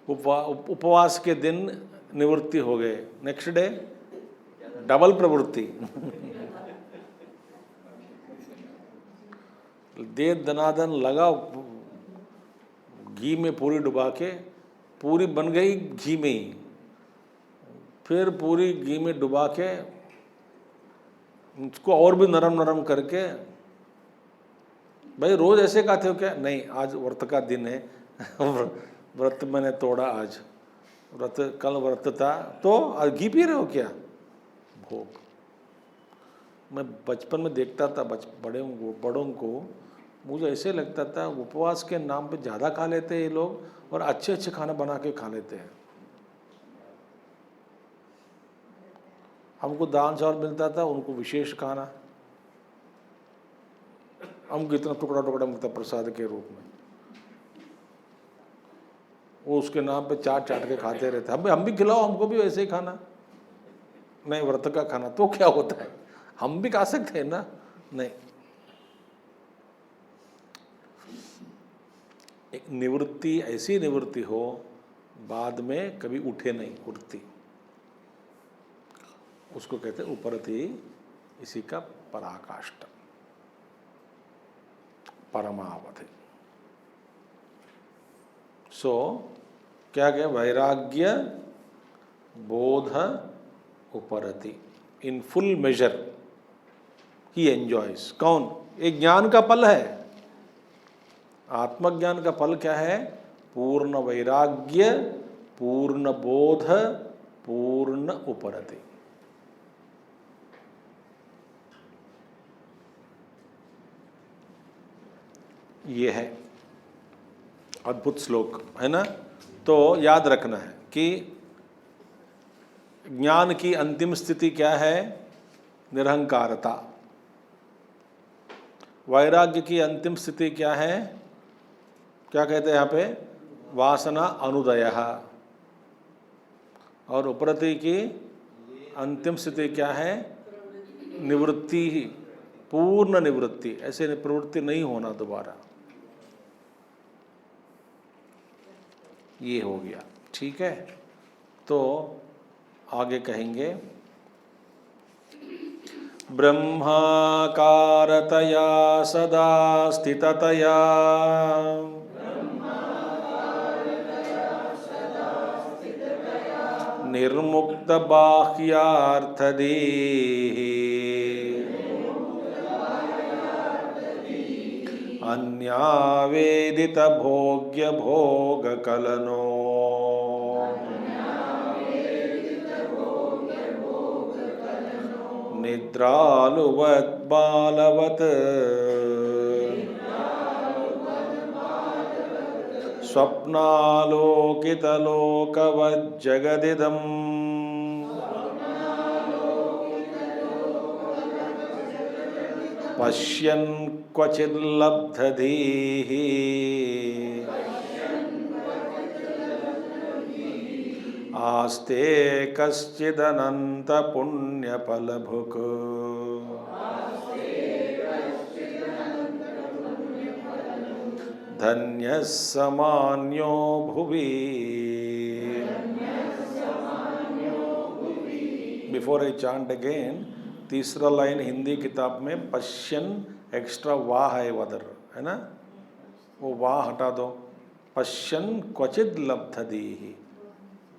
[SPEAKER 1] उपवास के दिन निवृत्ति हो गए, नेक्स्ट डे डबल प्रवृत्ति। दे दनादन लगा घी में पूरी डुबा के, पूरी बन गई घी में ही, फिर पूरी घी में डुबा के उसको और भी नरम नरम करके, भाई रोज ऐसे खाते हो क्या? नहीं, आज व्रत का दिन है, व्रत मैंने तोड़ा आज, व्रत कल व्रत था, तो आज घी पी रहे हो क्या? भोग। मैं बचपन में देखता था बड़ों को, मुझे ऐसे लगता था उपवास के नाम पे ज़्यादा खा लेते हैं ये लोग और अच्छे अच्छे खाना बना के खा लेते हैं। हमको दाल चावल मिलता था, उनको विशेष खाना, हमको इतना टुकड़ा टुकड़ा मिलता प्रसाद के रूप में, वो उसके नाम पे चाट चाट के खाते रहते। हम भी खिलाओ, हमको भी वैसे ही खाना। नहीं, व्रत का खाना तो क्या होता है, हम भी खा सकते हैं ना? नहीं। एक निवृत्ति, ऐसी निवृत्ति हो बाद में कभी उठे नहीं, उठती, उसको कहते हैं उपरति। इसी का पराकाष्ठा, परमावधि। क्या कहें? वैराग्य बोध उपरति, in full measure he enjoys. कौन? एक ज्ञान का फल है। आत्मज्ञान का फल क्या है? पूर्ण वैराग्य, पूर्ण बोध, पूर्ण उपरति। ये है अद्भुत श्लोक, है ना? तो याद रखना है कि ज्ञान की अंतिम स्थिति क्या है? निरहंकारता। वैराग्य की अंतिम स्थिति क्या है? क्या कहते हैं यहाँ पे? वासना अनुदयः। और उपरति की अंतिम स्थिति क्या है? निवृत्ति, पूर्ण निवृत्ति। ऐसे प्रवृत्ति नहीं होना दोबारा। ये हो गया, ठीक है? तो आगे कहेंगे, ब्रह्माकारतया सदा स्थिततया निर्मुक्त बाह्यार्थदेः अन्यावेदित भोग्य भोग कलनो निद्रालुवत् बालवत् स्वप्नालोकितलोकवज्जगदिदम् पश्यन् क्वचिल्लब्धधीः आस्ते कश्चिदनंत पुण्यफलभुक् धन्यः समान्यो भुवि। बिफोर आई चांट अगेन, तीसरा लाइन हिंदी किताब में पश्यन एक्स्ट्रा वाह है वदर, है ना? वो वाह हटा दो। पश्यन क्वचिद लब्धधीः,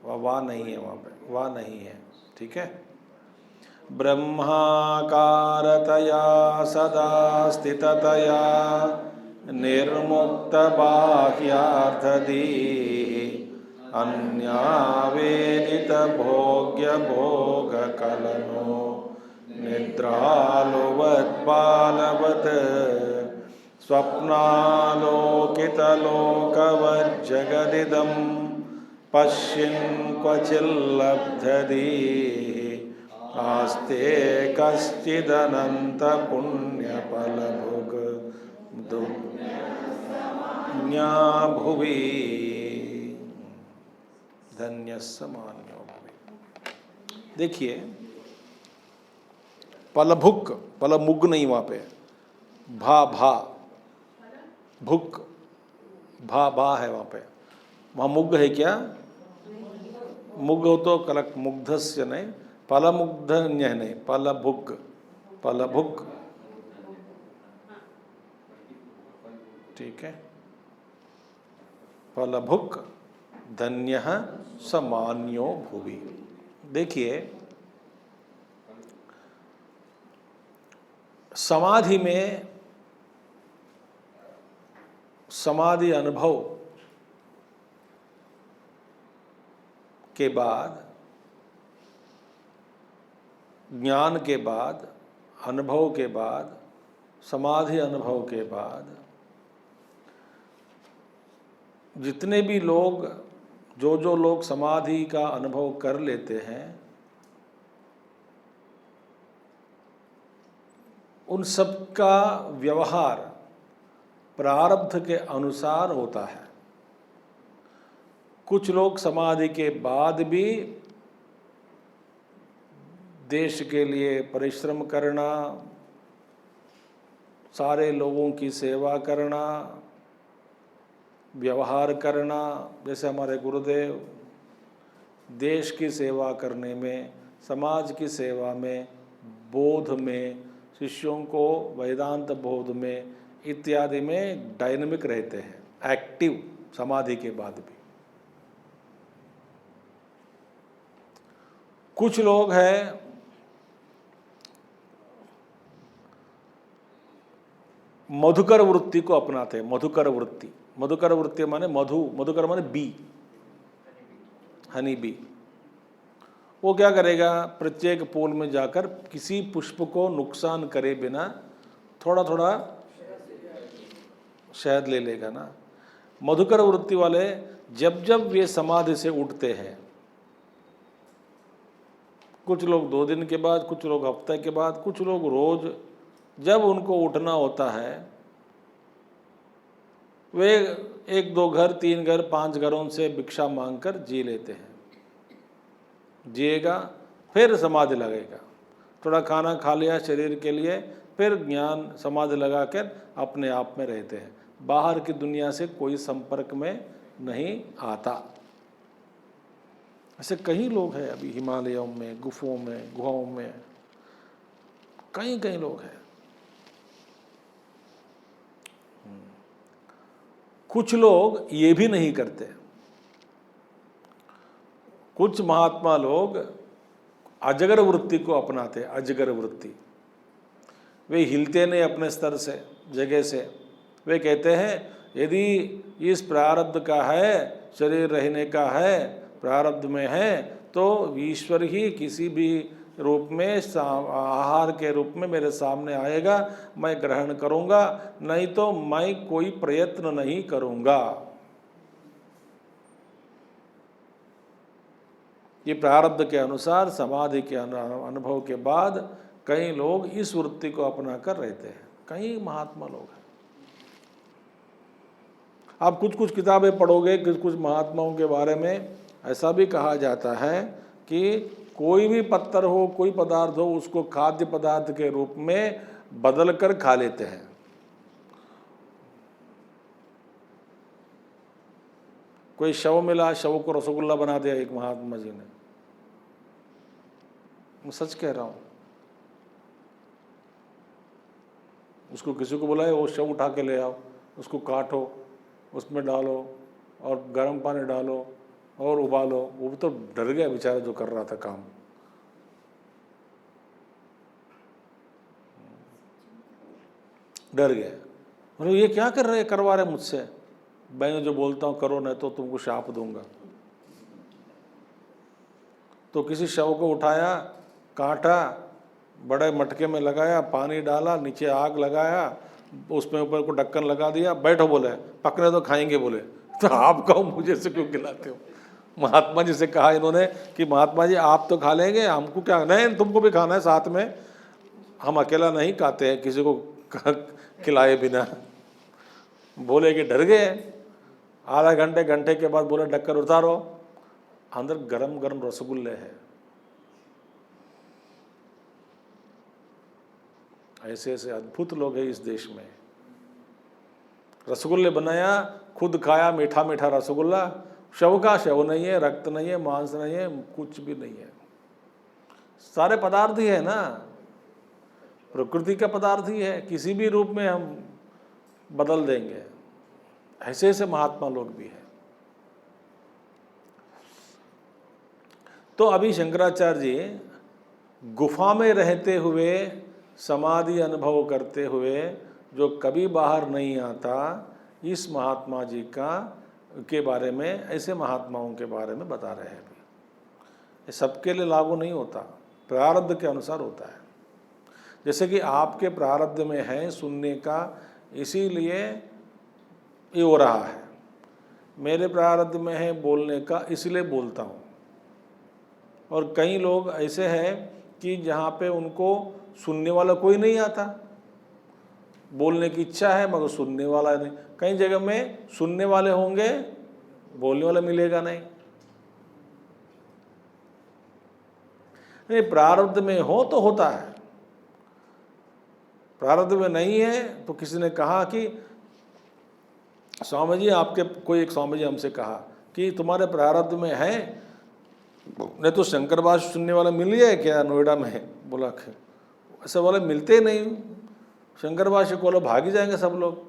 [SPEAKER 1] वाह नहीं है, वहाँ पे वाह नहीं है, ठीक है? ब्रह्माकारतया सदा स्थिततया निर्मुक्त बाह्यार्थधीः अन्यावेदित भोग्य भोग कलनो निद्रालुवत् बालवत् स्वप्नालोकितलोकवज्जगदिदं पश्यन् क्वचिल्लब्धदीः आस्ते कश्चिदनन्तपुण्यफलभुग् दुर्ज्ञा भुवि धन्यस्य मान्यो भुवि। देखिए, पलभुक, पलमुग नहीं वहाँ पे, भा भा भुक, भा भा है वहाँ पे। वहाँ मुग है क्या? मुग हो तो कलक, मुग्धस्य नहीं, पलमुग्धन्य नहीं, पलभुक, पलभुक, ठीक है। पलभुक धन्यः स मान्यो भुवि। देखिए, समाधि में, समाधि अनुभव के बाद, ज्ञान के बाद, अनुभव के बाद, समाधि अनुभव के बाद जितने भी लोग, जो लोग समाधि का अनुभव कर लेते हैं, उन सब का व्यवहार प्रारब्ध के अनुसार होता है। कुछ लोग समाधि के बाद भी देश के लिए परिश्रम करना, सारे लोगों की सेवा करना, व्यवहार करना, जैसे हमारे गुरुदेव देश की सेवा करने में, समाज की सेवा में, बोध में, शिष्यों को वेदांत बोध में इत्यादि में डायनेमिक रहते हैं, एक्टिव, समाधि के बाद भी। कुछ लोग हैं मधुकर वृत्ति को अपनाते हैं। मधुकर वृत्ति, मधुकर वृत्ति माने मधु, मधुकर माने बी, हनी बी। वो क्या करेगा? प्रत्येक फूल में जाकर किसी पुष्प को नुकसान करे बिना थोड़ा थोड़ा शहद ले लेगा ना। मधुकर वृत्ति वाले जब जब वे समाधि से उठते हैं, कुछ लोग 2 दिन के बाद, कुछ लोग हफ्ते के बाद, कुछ लोग रोज, जब उनको उठना होता है, वे 1-2 घर, 3 घर, 5 घरों से भिक्षा मांगकर जी लेते हैं। जिएगा, फिर समाधि लगेगा, थोड़ा खाना खा लिया शरीर के लिए, फिर ज्ञान समाधि लगाकर अपने आप में रहते हैं, बाहर की दुनिया से कोई संपर्क में नहीं आता। ऐसे कई लोग हैं अभी हिमालयों में, गुफों में, गुहाओं में, कई लोग हैं। कुछ लोग ये भी नहीं करते। कुछ महात्मा लोग अजगर वृत्ति को अपनाते, अजगर वृत्ति। वे हिलते नहीं अपने स्तर से, जगह से। वे कहते हैं यदि इस प्रारब्ध का है, शरीर रहने का है, प्रारब्ध में है, तो ईश्वर ही किसी भी रूप में, आहार के रूप में मेरे सामने आएगा, मैं ग्रहण करूंगा, नहीं तो मैं कोई प्रयत्न नहीं करूंगा। ये प्रारब्ध के अनुसार समाधि के अनुभव के बाद कई लोग इस वृत्ति को अपना कर रहते हैं, कई महात्मा लोग हैं। आप कुछ किताबें पढ़ोगे, कुछ महात्माओं के बारे में ऐसा भी कहा जाता है कि कोई भी पत्थर हो, कोई पदार्थ हो, उसको खाद्य पदार्थ के रूप में बदल कर खा लेते हैं। कोई शव मिला, शव को रसगुल्ला बना दिया एक महात्मा जी ने। मैं सच कह रहा हूँ। उसको किसी को बुलाए, वो शव उठा के ले आओ, उसको काटो, उसमें डालो और गर्म पानी डालो और उबालो। वो तो डर गया बेचारा जो कर रहा था काम। डर गया, मतलब ये क्या करवा रहे मुझसे। मैं जो बोलता हूँ करो, नहीं तो तुमको शाप दूंगा। तो किसी शव को उठाया, काटा, बड़े मटके में लगाया, पानी डाला, नीचे आग लगाया, उसमें ऊपर को ढक्कन लगा दिया, बैठो बोले, पकने तो खाएंगे बोले। तो आप कहो मुझे से क्यों खिलाते हो? महात्मा जी से कहा इन्होंने कि महात्मा जी आप तो खा लेंगे, हमको क्या? नहीं, तुमको भी खाना है साथ में, हम अकेला नहीं खाते हैं किसी को खिलाए बिना। बोले कि डर गए। आधा घंटे के बाद बोले ढक्कन उतारो, अंदर गरम गरम रसगुल्ले हैं। ऐसे ऐसे अद्भुत लोग हैं इस देश में। रसगुल्ले बनाया, खुद खाया, मीठा मीठा रसगुल्ला, शव का शव नहीं है, रक्त नहीं है, मांस नहीं है, कुछ भी नहीं है, सारे पदार्थ ही है ना, प्रकृति का पदार्थ ही है, किसी भी रूप में हम बदल देंगे। ऐसे ऐसे महात्मा लोग भी हैं। तो अभी शंकराचार्य जी गुफा में रहते हुए, समाधि अनुभव करते हुए, जो कभी बाहर नहीं आता, इस महात्मा जी के बारे में, ऐसे महात्माओं के बारे में बता रहे हैं। ये सबके लिए लागू नहीं होता, प्रारब्ध के अनुसार होता है। जैसे कि आपके प्रारब्ध में है सुनने का, इसीलिए ये हो रहा है। मेरे प्रारब्ध में है बोलने का, इसलिए बोलता हूँ। और कई लोग ऐसे हैं कि जहाँ पे उनको सुनने वाला कोई नहीं आता, बोलने की इच्छा है मगर सुनने वाला नहीं। कई जगह में सुनने वाले होंगे, बोलने वाला मिलेगा नहीं। प्रारब्ध में हो तो होता है, प्रारब्ध में नहीं है तो किसी ने कहा कि स्वामी जी आपके, कोई एक स्वामी जी हमसे कहा कि तुम्हारे प्रारब्ध में है, नहीं तो शंकर भाष्य सुनने वाला मिल गया क्या नोएडा में? बोला ऐसे वाले मिलते नहीं, शंकर भाष्य को भाग ही जाएंगे सब लोग।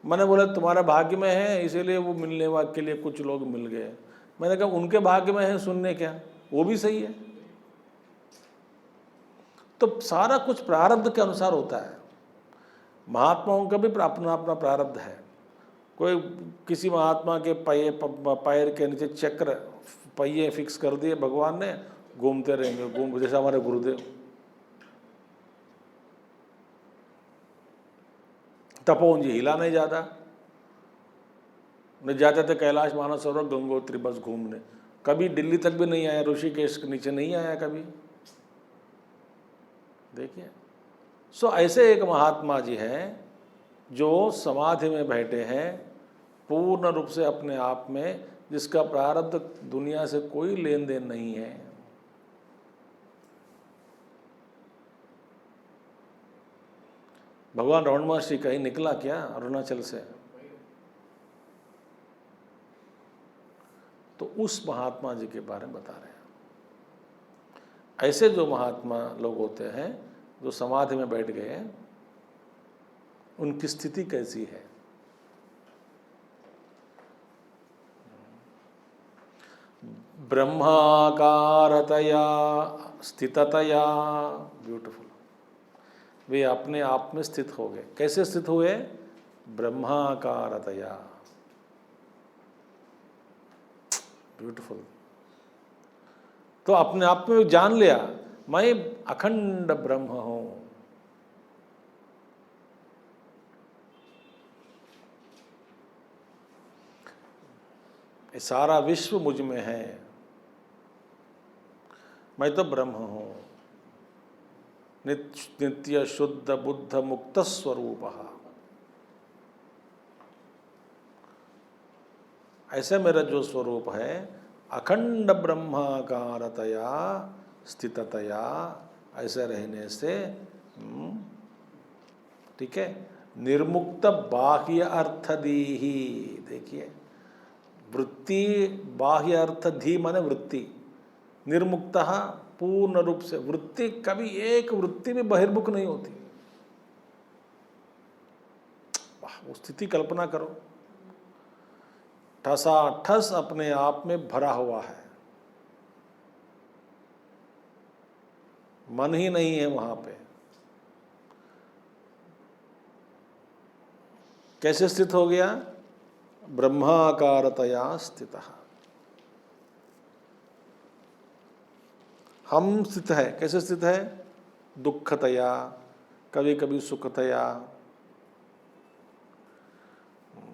[SPEAKER 1] मैंने बोला तुम्हारा भाग्य में है इसीलिए वो मिलने वाले के लिए कुछ लोग मिल गए। मैंने कहा उनके भाग्य में है सुनने, क्या वो भी सही है? तो सारा कुछ प्रारब्ध के अनुसार होता है। महात्माओं का भी अपना अपना प्रारब्ध है। कोई किसी महात्मा के पैर के नीचे चक्र पहिए फिक्स कर दिए भगवान ने, घूमते रहेंगे, जैसे हमारे गुरुदेव। तपोवन जी हिला नहीं जाता, नहीं जाते थे कैलाश मानसरोवर गंगोत्री बस घूमने, कभी दिल्ली तक भी नहीं आया, ऋषिकेश के नीचे नहीं आया कभी। देखिए, सो ऐसे एक महात्मा जी हैं जो समाधि में बैठे हैं, पूर्ण रूप से अपने आप में, जिसका प्रारब्ध दुनिया से कोई लेन देन नहीं है। भगवान रमण महर्षि कहीं निकला क्या अरुणाचल से? तो उस महात्मा जी के बारे में बता रहे हैं। ऐसे जो महात्मा लोग होते हैं जो समाधि में बैठ गए हैं, उनकी स्थिति कैसी है? ब्रह्माकारतया स्थिततया, ब्यूटीफुल, वे अपने आप में स्थित हो गए। कैसे स्थित हुए? ब्रह्माकारतया, ब्यूटीफुल। तो अपने आप में जान लिया मैं अखंड ब्रह्म हूं। सारा विश्व मुझ में है, मैं तो ब्रह्म हूं। नित्य शुद्ध बुद्ध मुक्त स्वरूप, ऐसे मेरा जो स्वरूप है, अखंड ब्रह्माकारतया स्थिततया, ऐसे रहने से, ठीक है, निर्मुक्त बाह्य अर्थ दी ही। देखिए, वृत्ति बाह्य अर्थ धी माने वृत्ति, निर्मुक्त पूर्ण रूप से। वृत्ति कभी एक वृत्ति भी बहिर्मुख नहीं होती। वो स्थिति कल्पना करो, ठसाठस अपने आप में भरा हुआ है, मन ही नहीं है वहां पे। कैसे स्थित हो गया? ब्रह्माकारतया स्थितः। हम स्थित है, कैसे स्थित है? दुखतया, कभी कभी सुखतया,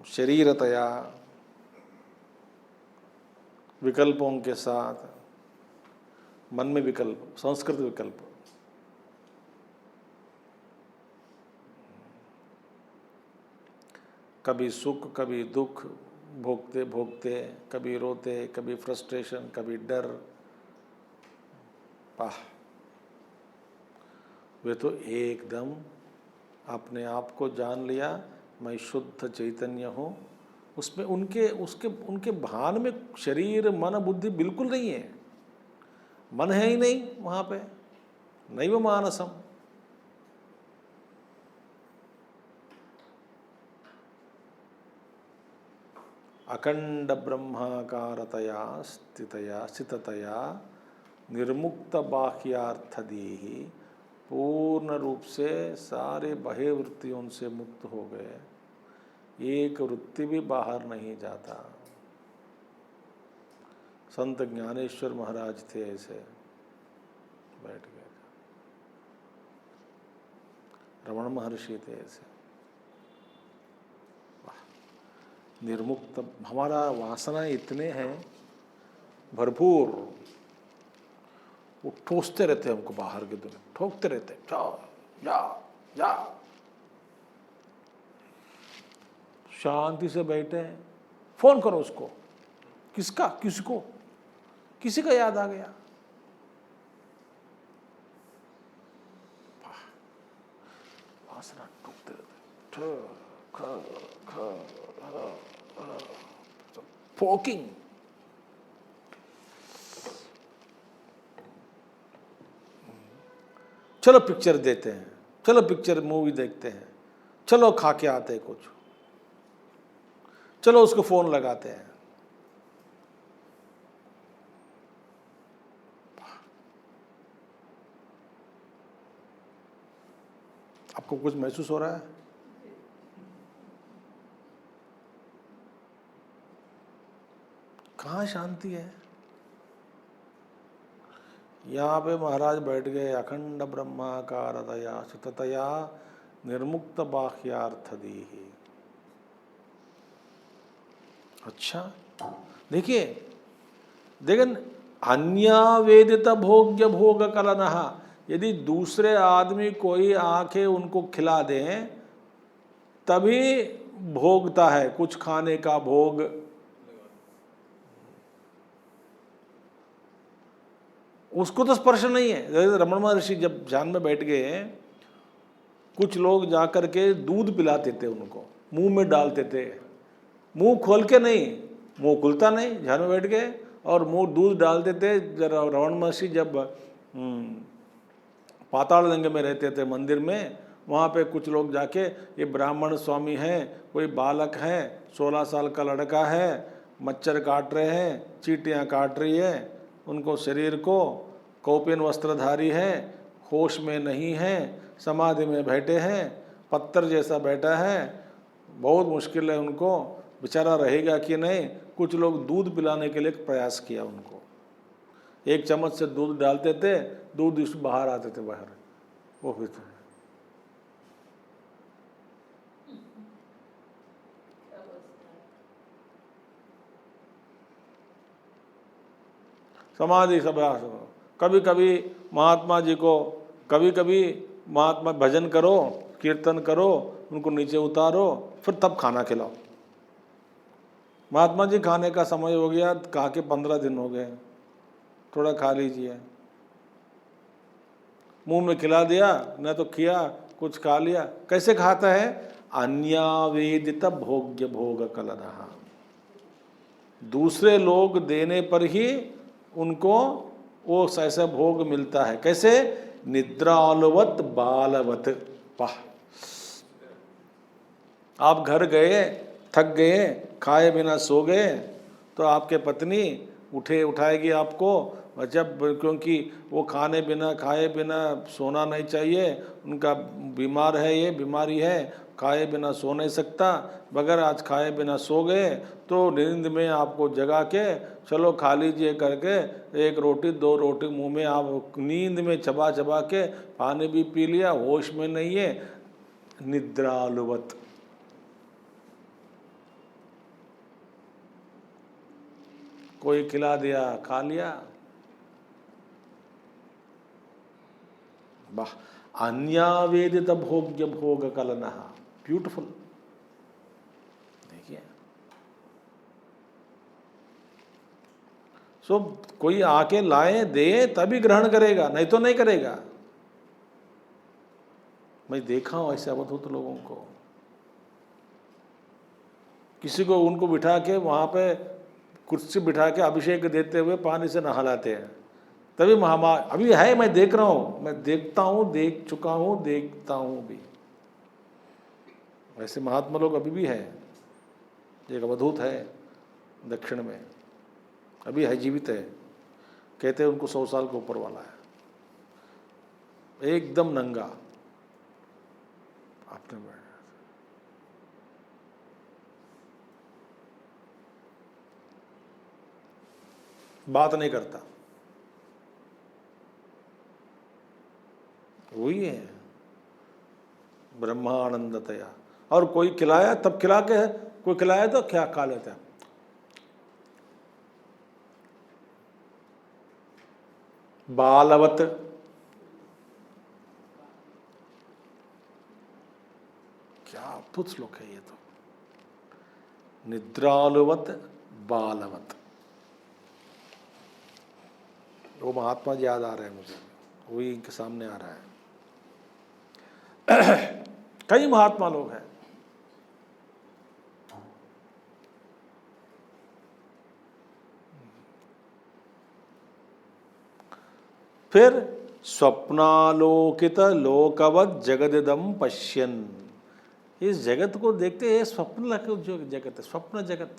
[SPEAKER 1] शरीरतया, विकल्पों के साथ, मन में विकल्प, संस्कृत विकल्प, कभी सुख कभी दुख भोगते भोगते, कभी रोते, कभी फ्रस्ट्रेशन, कभी डर। वाह, वे तो एकदम अपने आप को जान लिया, मैं शुद्ध चैतन्य हूँ। उसमें उनके भान में शरीर मन बुद्धि बिल्कुल नहीं है, मन है ही नहीं वहाँ पे, नैव मानसम। अखंड ब्रह्माकारतया स्थिततया निर्मुक्त बाह्यार्थदीहि, पूर्ण रूप से सारे बाह्य वृत्तियों से मुक्त हो गए, एक वृत्ति भी बाहर नहीं जाता। संत ज्ञानेश्वर महाराज थे, ऐसे बैठ गए। रमण महर्षि थे ऐसे। निर्मुक्त, हमारा वासना इतने हैं भरपूर, वो ठोसते रहते हैं हमको बाहर की दुनिया, ठोकते रहते हैं, जाओ जाओ जाओ। शांति से बैठे हैं, फोन करो उसको, किसका, किसको, किसी का याद आ गया, वासना ठोकते रहते, पोकिंग। चलो पिक्चर देते हैं, चलो पिक्चर मूवी देखते हैं, चलो खा के आते हैं कुछ, चलो उसको फोन लगाते हैं। आपको कुछ महसूस हो रहा है? कहाँ शांति है? यहाँ पे महाराज बैठ गए, अखंड ब्रह्माकारतया स्थिततया निर्मुक्त बाह्यार्थदीहि। अच्छा देखिए, देखें, अन्यावेदित भोग्य भोग कलनः, यदि दूसरे आदमी कोई आके उनको खिला दें तभी भोगता है कुछ खाने का भोग। उसको तो स्पर्श नहीं है। रमण महर्षि जब ध्यान में बैठ गए, कुछ लोग जाकर के दूध पिलाते थे उनको, मुंह में डालते थे, मुंह खोल के नहीं, मुंह खुलता नहीं, ध्यान में बैठ गए और मुंह दूध डालते थे। रमण महर्षि जब पाताल लिंग में रहते थे मंदिर में, वहाँ पे कुछ लोग जाके, ये ब्राह्मण स्वामी हैं, कोई बालक है, 16 साल का लड़का है, मच्छर काट रहे हैं, चींटियाँ काट रही है उनको शरीर को, कौपिन वस्त्रधारी है, होश में नहीं है, समाधि में बैठे हैं, पत्थर जैसा बैठा है, बहुत मुश्किल है उनको, बेचारा रहेगा कि नहीं। कुछ लोग दूध पिलाने के लिए प्रयास किया उनको, एक चम्मच से दूध डालते थे, दूध इस बाहर आते थे बाहर, वो भी तो समाधि सब। कभी कभी महात्मा जी को, कभी कभी महात्मा भजन करो, कीर्तन करो, उनको नीचे उतारो, फिर तब खाना खिलाओ। महात्मा जी खाने का समय हो गया, कहा के 15 दिन हो गए, थोड़ा खा लीजिए। मुंह में खिला दिया, न तो किया, कुछ खा लिया। कैसे खाता है? अन्यावेदित भोग्य भोग कलनः, दूसरे लोग देने पर ही उनको वो ऐसा भोग मिलता है। कैसे? निद्रालवत बालवत। वाह, आप घर गए, थक गए, खाए बिना सो गए, तो आपके पत्नी उठाएगी आपको, जब, क्योंकि वो खाने बिना खाए बिना सोना नहीं चाहिए, उनका बीमार है, ये बीमारी है, खाए बिना सो नहीं सकता, बगैर आज खाए बिना सो गए तो नींद में आपको जगा के चलो खा लीजिए करके, 1 रोटी 2 रोटी मुंह में, आप नींद में चबा चबा के पानी भी पी लिया, होश में नहीं है, निद्रालुवत। कोई खिला दिया, खा लिया। वाह, अन्यावेदित भोग्य भोग कलनः, ब्यूटिफुल। देखिए, सो कोई आके लाए दे तभी ग्रहण करेगा, नहीं तो नहीं करेगा। मैं देखा हूं ऐसे अवधूत लोगों को, किसी को उनको बिठा के वहां पे कुर्सी बिठा के अभिषेक देते हुए पानी से नहलाते हैं, तभी महामार अभी है, मैं देख रहा हूं, मैं देखता हूं, देख चुका हूं, देखता हूं भी। ऐसे महात्मा लोग अभी भी है। एक अवधूत है दक्षिण में, अभी है, जीवित है, कहते हैं उनको 100 साल के ऊपर वाला है, एकदम नंगा आपने बात नहीं करता, वही है ब्रह्मानंदतया। और कोई खिलाया तब खिला के है, कोई खिलाया तो क्या खा लेता है। बालवत, क्या अद्भुत श्लोक है ये तो। निद्रालुवत बालवत, वो महात्मा जी याद आ रहे हैं मुझे, वही इनके सामने आ रहा है। कई महात्मा लोग हैं। फिर स्वप्नालोकित लोकवत जगदिदम पश्यन, इस जगत को देखते हैं, स्वप्न जो जगत है, स्वप्न जगत।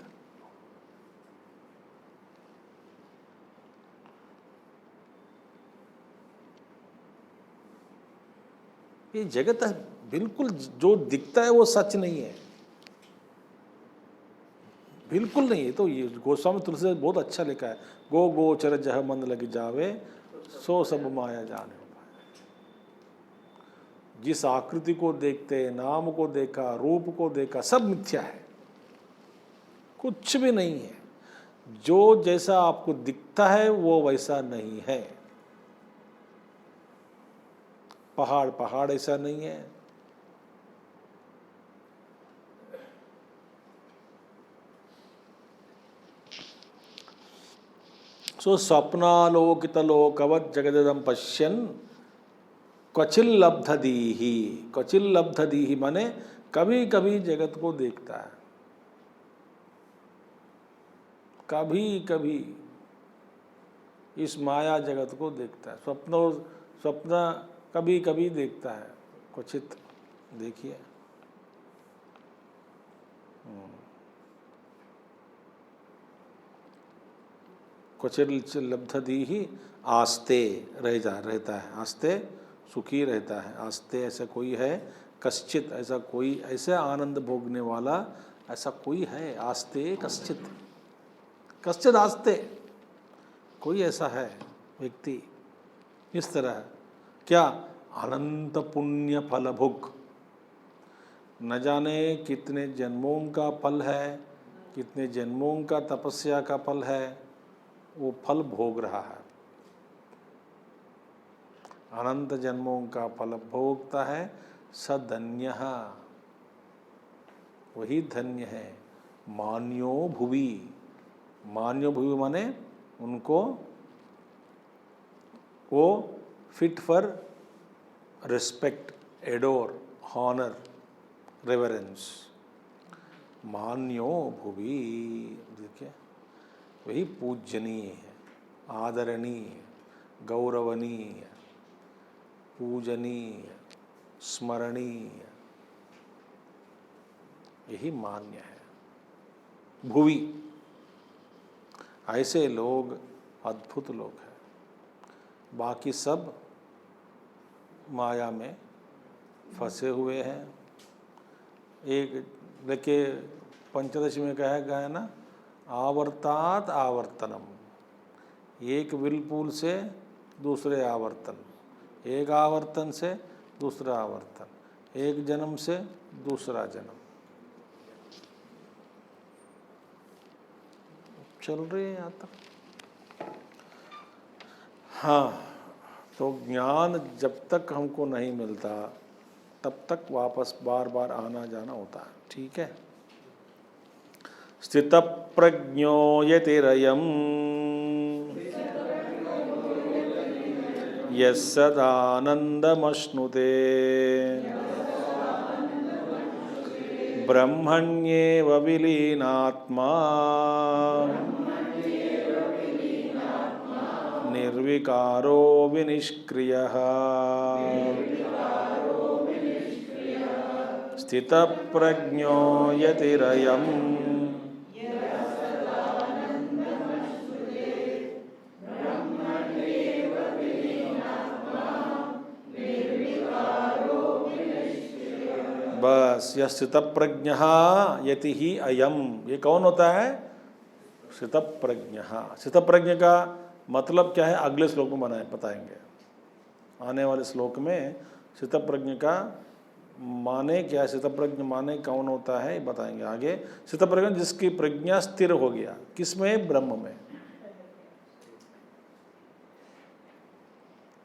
[SPEAKER 1] ये जगत बिल्कुल जो दिखता है वो सच नहीं है, बिल्कुल नहीं है। तो ये गोस्वामी तुलसीदास बहुत अच्छा लिखा है, गो गोचर जह मन लग जावे सो सब माया जाने। जिस आकृति को देखते, नाम को देखा, रूप को देखा, सब मिथ्या है, कुछ भी नहीं है। जो जैसा आपको दिखता है वो वैसा नहीं है। पहाड़ पहाड़ ऐसा नहीं है, सो स्वप्नालोकित लोकवत जगदिदम पश्यन क्वचिल लब्धदीहि, क्वचिल लब्धदीहि माने कभी कभी जगत को देखता है, कभी कभी इस माया जगत को देखता है। स्वप्न कभी कभी देखता है, क्वचित। देखिए, क्वचिल लब्धदीहि आस्ते रहता है, आस्ते सुखी रहता है, आस्ते ऐसा कोई है, कश्चित ऐसा कोई, ऐसे आनंद भोगने वाला ऐसा कोई है, आस्ते कश्चित, कश्चित आस्ते, कोई ऐसा है व्यक्ति इस तरह। क्या? अनंत पुण्य फल भुग, न जाने कितने जन्मों का फल है, कितने जन्मों का तपस्या का फल है, वो फल भोग रहा है। अनंत जन्मों का फल भोगता है, सधन्यः, वही धन्य है। मान्यो भुवि, मान्यो भुवि माने उनको वो fit for respect, adore, honour, reverence. मान्यो भुवि, देखिए, वही पूजनीय है, आदरणीय, गौरवनीय, पूजनीय, स्मरणीय, यही मान्य है। भुवि, ऐसे लोग अद्भुत लोग हैं। बाकी सब माया में फंसे हुए हैं। एक देखिए, पंचदशी में कहा गया है ना, आवर्तात् आवर्तनम, एक व्हिर्लपूल से दूसरे आवर्तन, एक आवर्तन से दूसरा आवर्तन, एक जन्म से दूसरा जन्म। चल रही है यहाँ तक। हाँ, तो ज्ञान जब तक हमको नहीं मिलता तब तक वापस बार बार आना जाना होता है। ठीक है। स्थित प्रज्ञो यतिरयम् यस्सदानन्दमश्नुते ब्रह्मण्येव विलीनात्मा निर्विकारो विनिष्क्रियः। स्थितप्रज्ञो यतिरयम् बस, यह स्थितप्रज्ञ यति ही अयम, ये कौन होता है? स्थितप्रज्ञ। स्थितप्रज्ञ का मतलब क्या है अगले श्लोक में बताएंगे। आने वाले श्लोक में स्थितप्रज्ञ का माने क्या है, स्थितप्रज्ञ माने कौन होता है बताएंगे आगे। स्थितप्रज्ञ जिसकी प्रज्ञा स्थिर हो गया, किसमें? ब्रह्म में।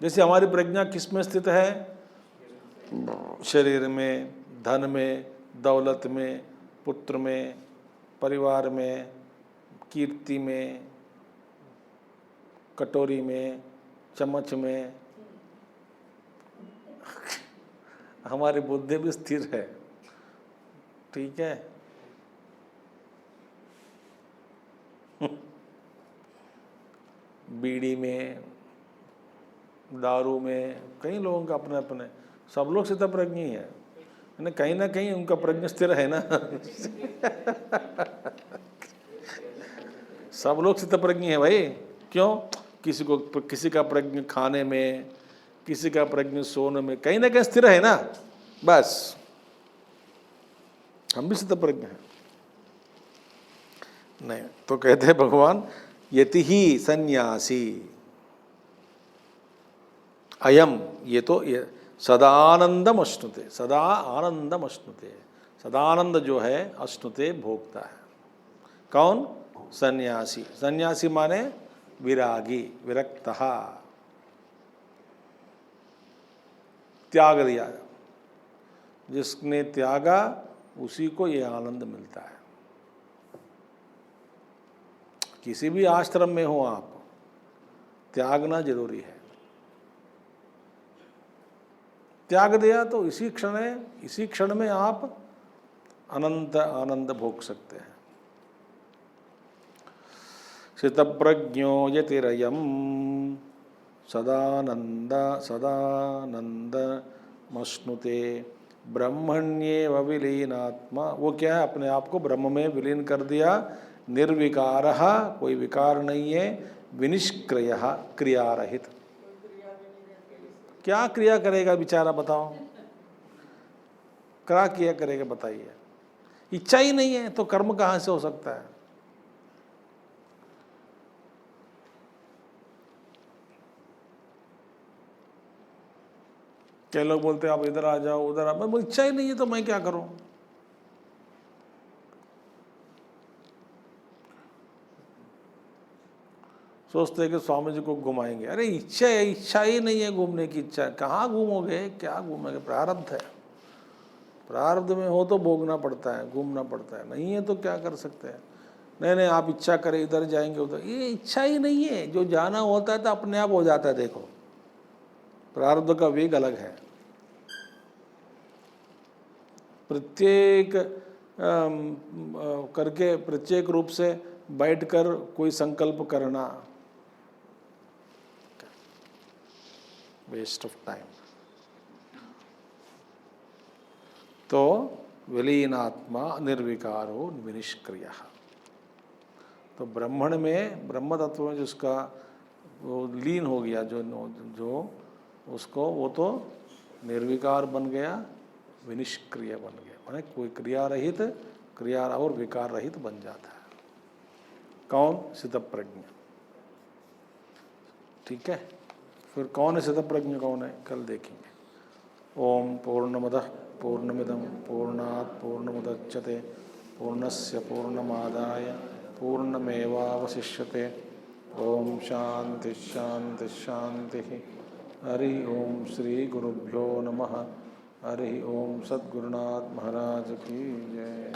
[SPEAKER 1] जैसे हमारी प्रज्ञा किसमें स्थित है? शरीर में, धन में, दौलत में, पुत्र में, परिवार में, कीर्ति में, कटोरी में, चम्मच में। हमारी बुद्धि भी स्थिर है। ठीक है। बीड़ी में, दारू में, कई लोगों का अपने अपने, सब लोग स्थितप्रज्ञ ही है कहीं ना कहीं उनका प्रज्ञ स्थिर है ना। सब लोग स्थितप्रज्ञ है भाई। क्यों? किसी का प्रज्ञ खाने में, किसी का प्रज्ञ सोने में, कहीं ना कहीं स्थिर है ना। बस हम भी स्थितप्रज्ञ हैं। नहीं तो कहते हैं भगवान यति ही सन्यासी अयम, ये तो ये सदानंदम अश्नुते, सदा आनंदम अश्नुते। सदानंद जो है अश्नुते भोगता है। कौन? सन्यासी। सन्यासी माने विरागी, विरक्तः, त्याग दिया। जिसने त्यागा उसी को ये आनंद मिलता है। किसी भी आश्रम में हो आप, त्यागना जरूरी है। त्याग दिया तो इसी क्षण में आप अनंत आनंद भोग सकते हैं। स्थितप्रज्ञो यतिरयम् सदानंदमश्नुते ब्रह्मण्येव विलीनात्मा। वो क्या है? अपने आप को ब्रह्म में विलीन कर दिया। निर्विकारः, कोई विकार नहीं है। विनिष्क्रियः, क्रिया रहित। क्या क्रिया करेगा बेचारा, बताओ? क्या किया करेगा बताइए? इच्छा ही नहीं है तो कर्म कहाँ से हो सकता है? क्या लोग बोलते हैं आप इधर आ जाओ, उधर आ, मैं इच्छा ही नहीं है तो मैं क्या करूं? सोचते हैं कि स्वामी जी को घुमाएंगे। अरे इच्छा है, इच्छा ही नहीं है घूमने की। इच्छा कहाँ घूमोगे? क्या घूमोगे? प्रारब्ध है। प्रारब्ध में हो तो भोगना पड़ता है, घूमना पड़ता है। नहीं है तो क्या कर सकते हैं? नहीं आप इच्छा करें इधर जाएंगे उधर, ये इच्छा ही नहीं है। जो जाना होता है तो अपने आप हो जाता है। देखो प्रारब्ध का वेग अलग है। प्रत्येक करके प्रत्येक रूप से बैठकर कोई संकल्प करना वेस्ट ऑफ टाइम। तो विलीनात्मा निर्विकारो विनिष्क्रियः। तो ब्रह्मण में, ब्रह्म तत्व में जिसका वो लीन हो गया, जो उसको, वो तो निर्विकार बन गया, विनिष्क्रिय बन गया। माने कोई क्रिया रहित, क्रिया और विकार रहित बन जाता है। कौन? स्थितप्रज्ञ। ठीक है। फिर कौन है स्थितप्रज्ञ? कौन है कल देखेंगे। ओम पूर्णमदः पूर्णमिदं पूर्णात् पूर्णमुदच्यते पूर्णस्य पूर्णमादाय पूर्णमेवावशिष्यते। ओम शांति शांति शांति। हरि ओम श्री गुरुभ्यो नमः। हरि ओम सद्गुरुनाथ महाराज की जय।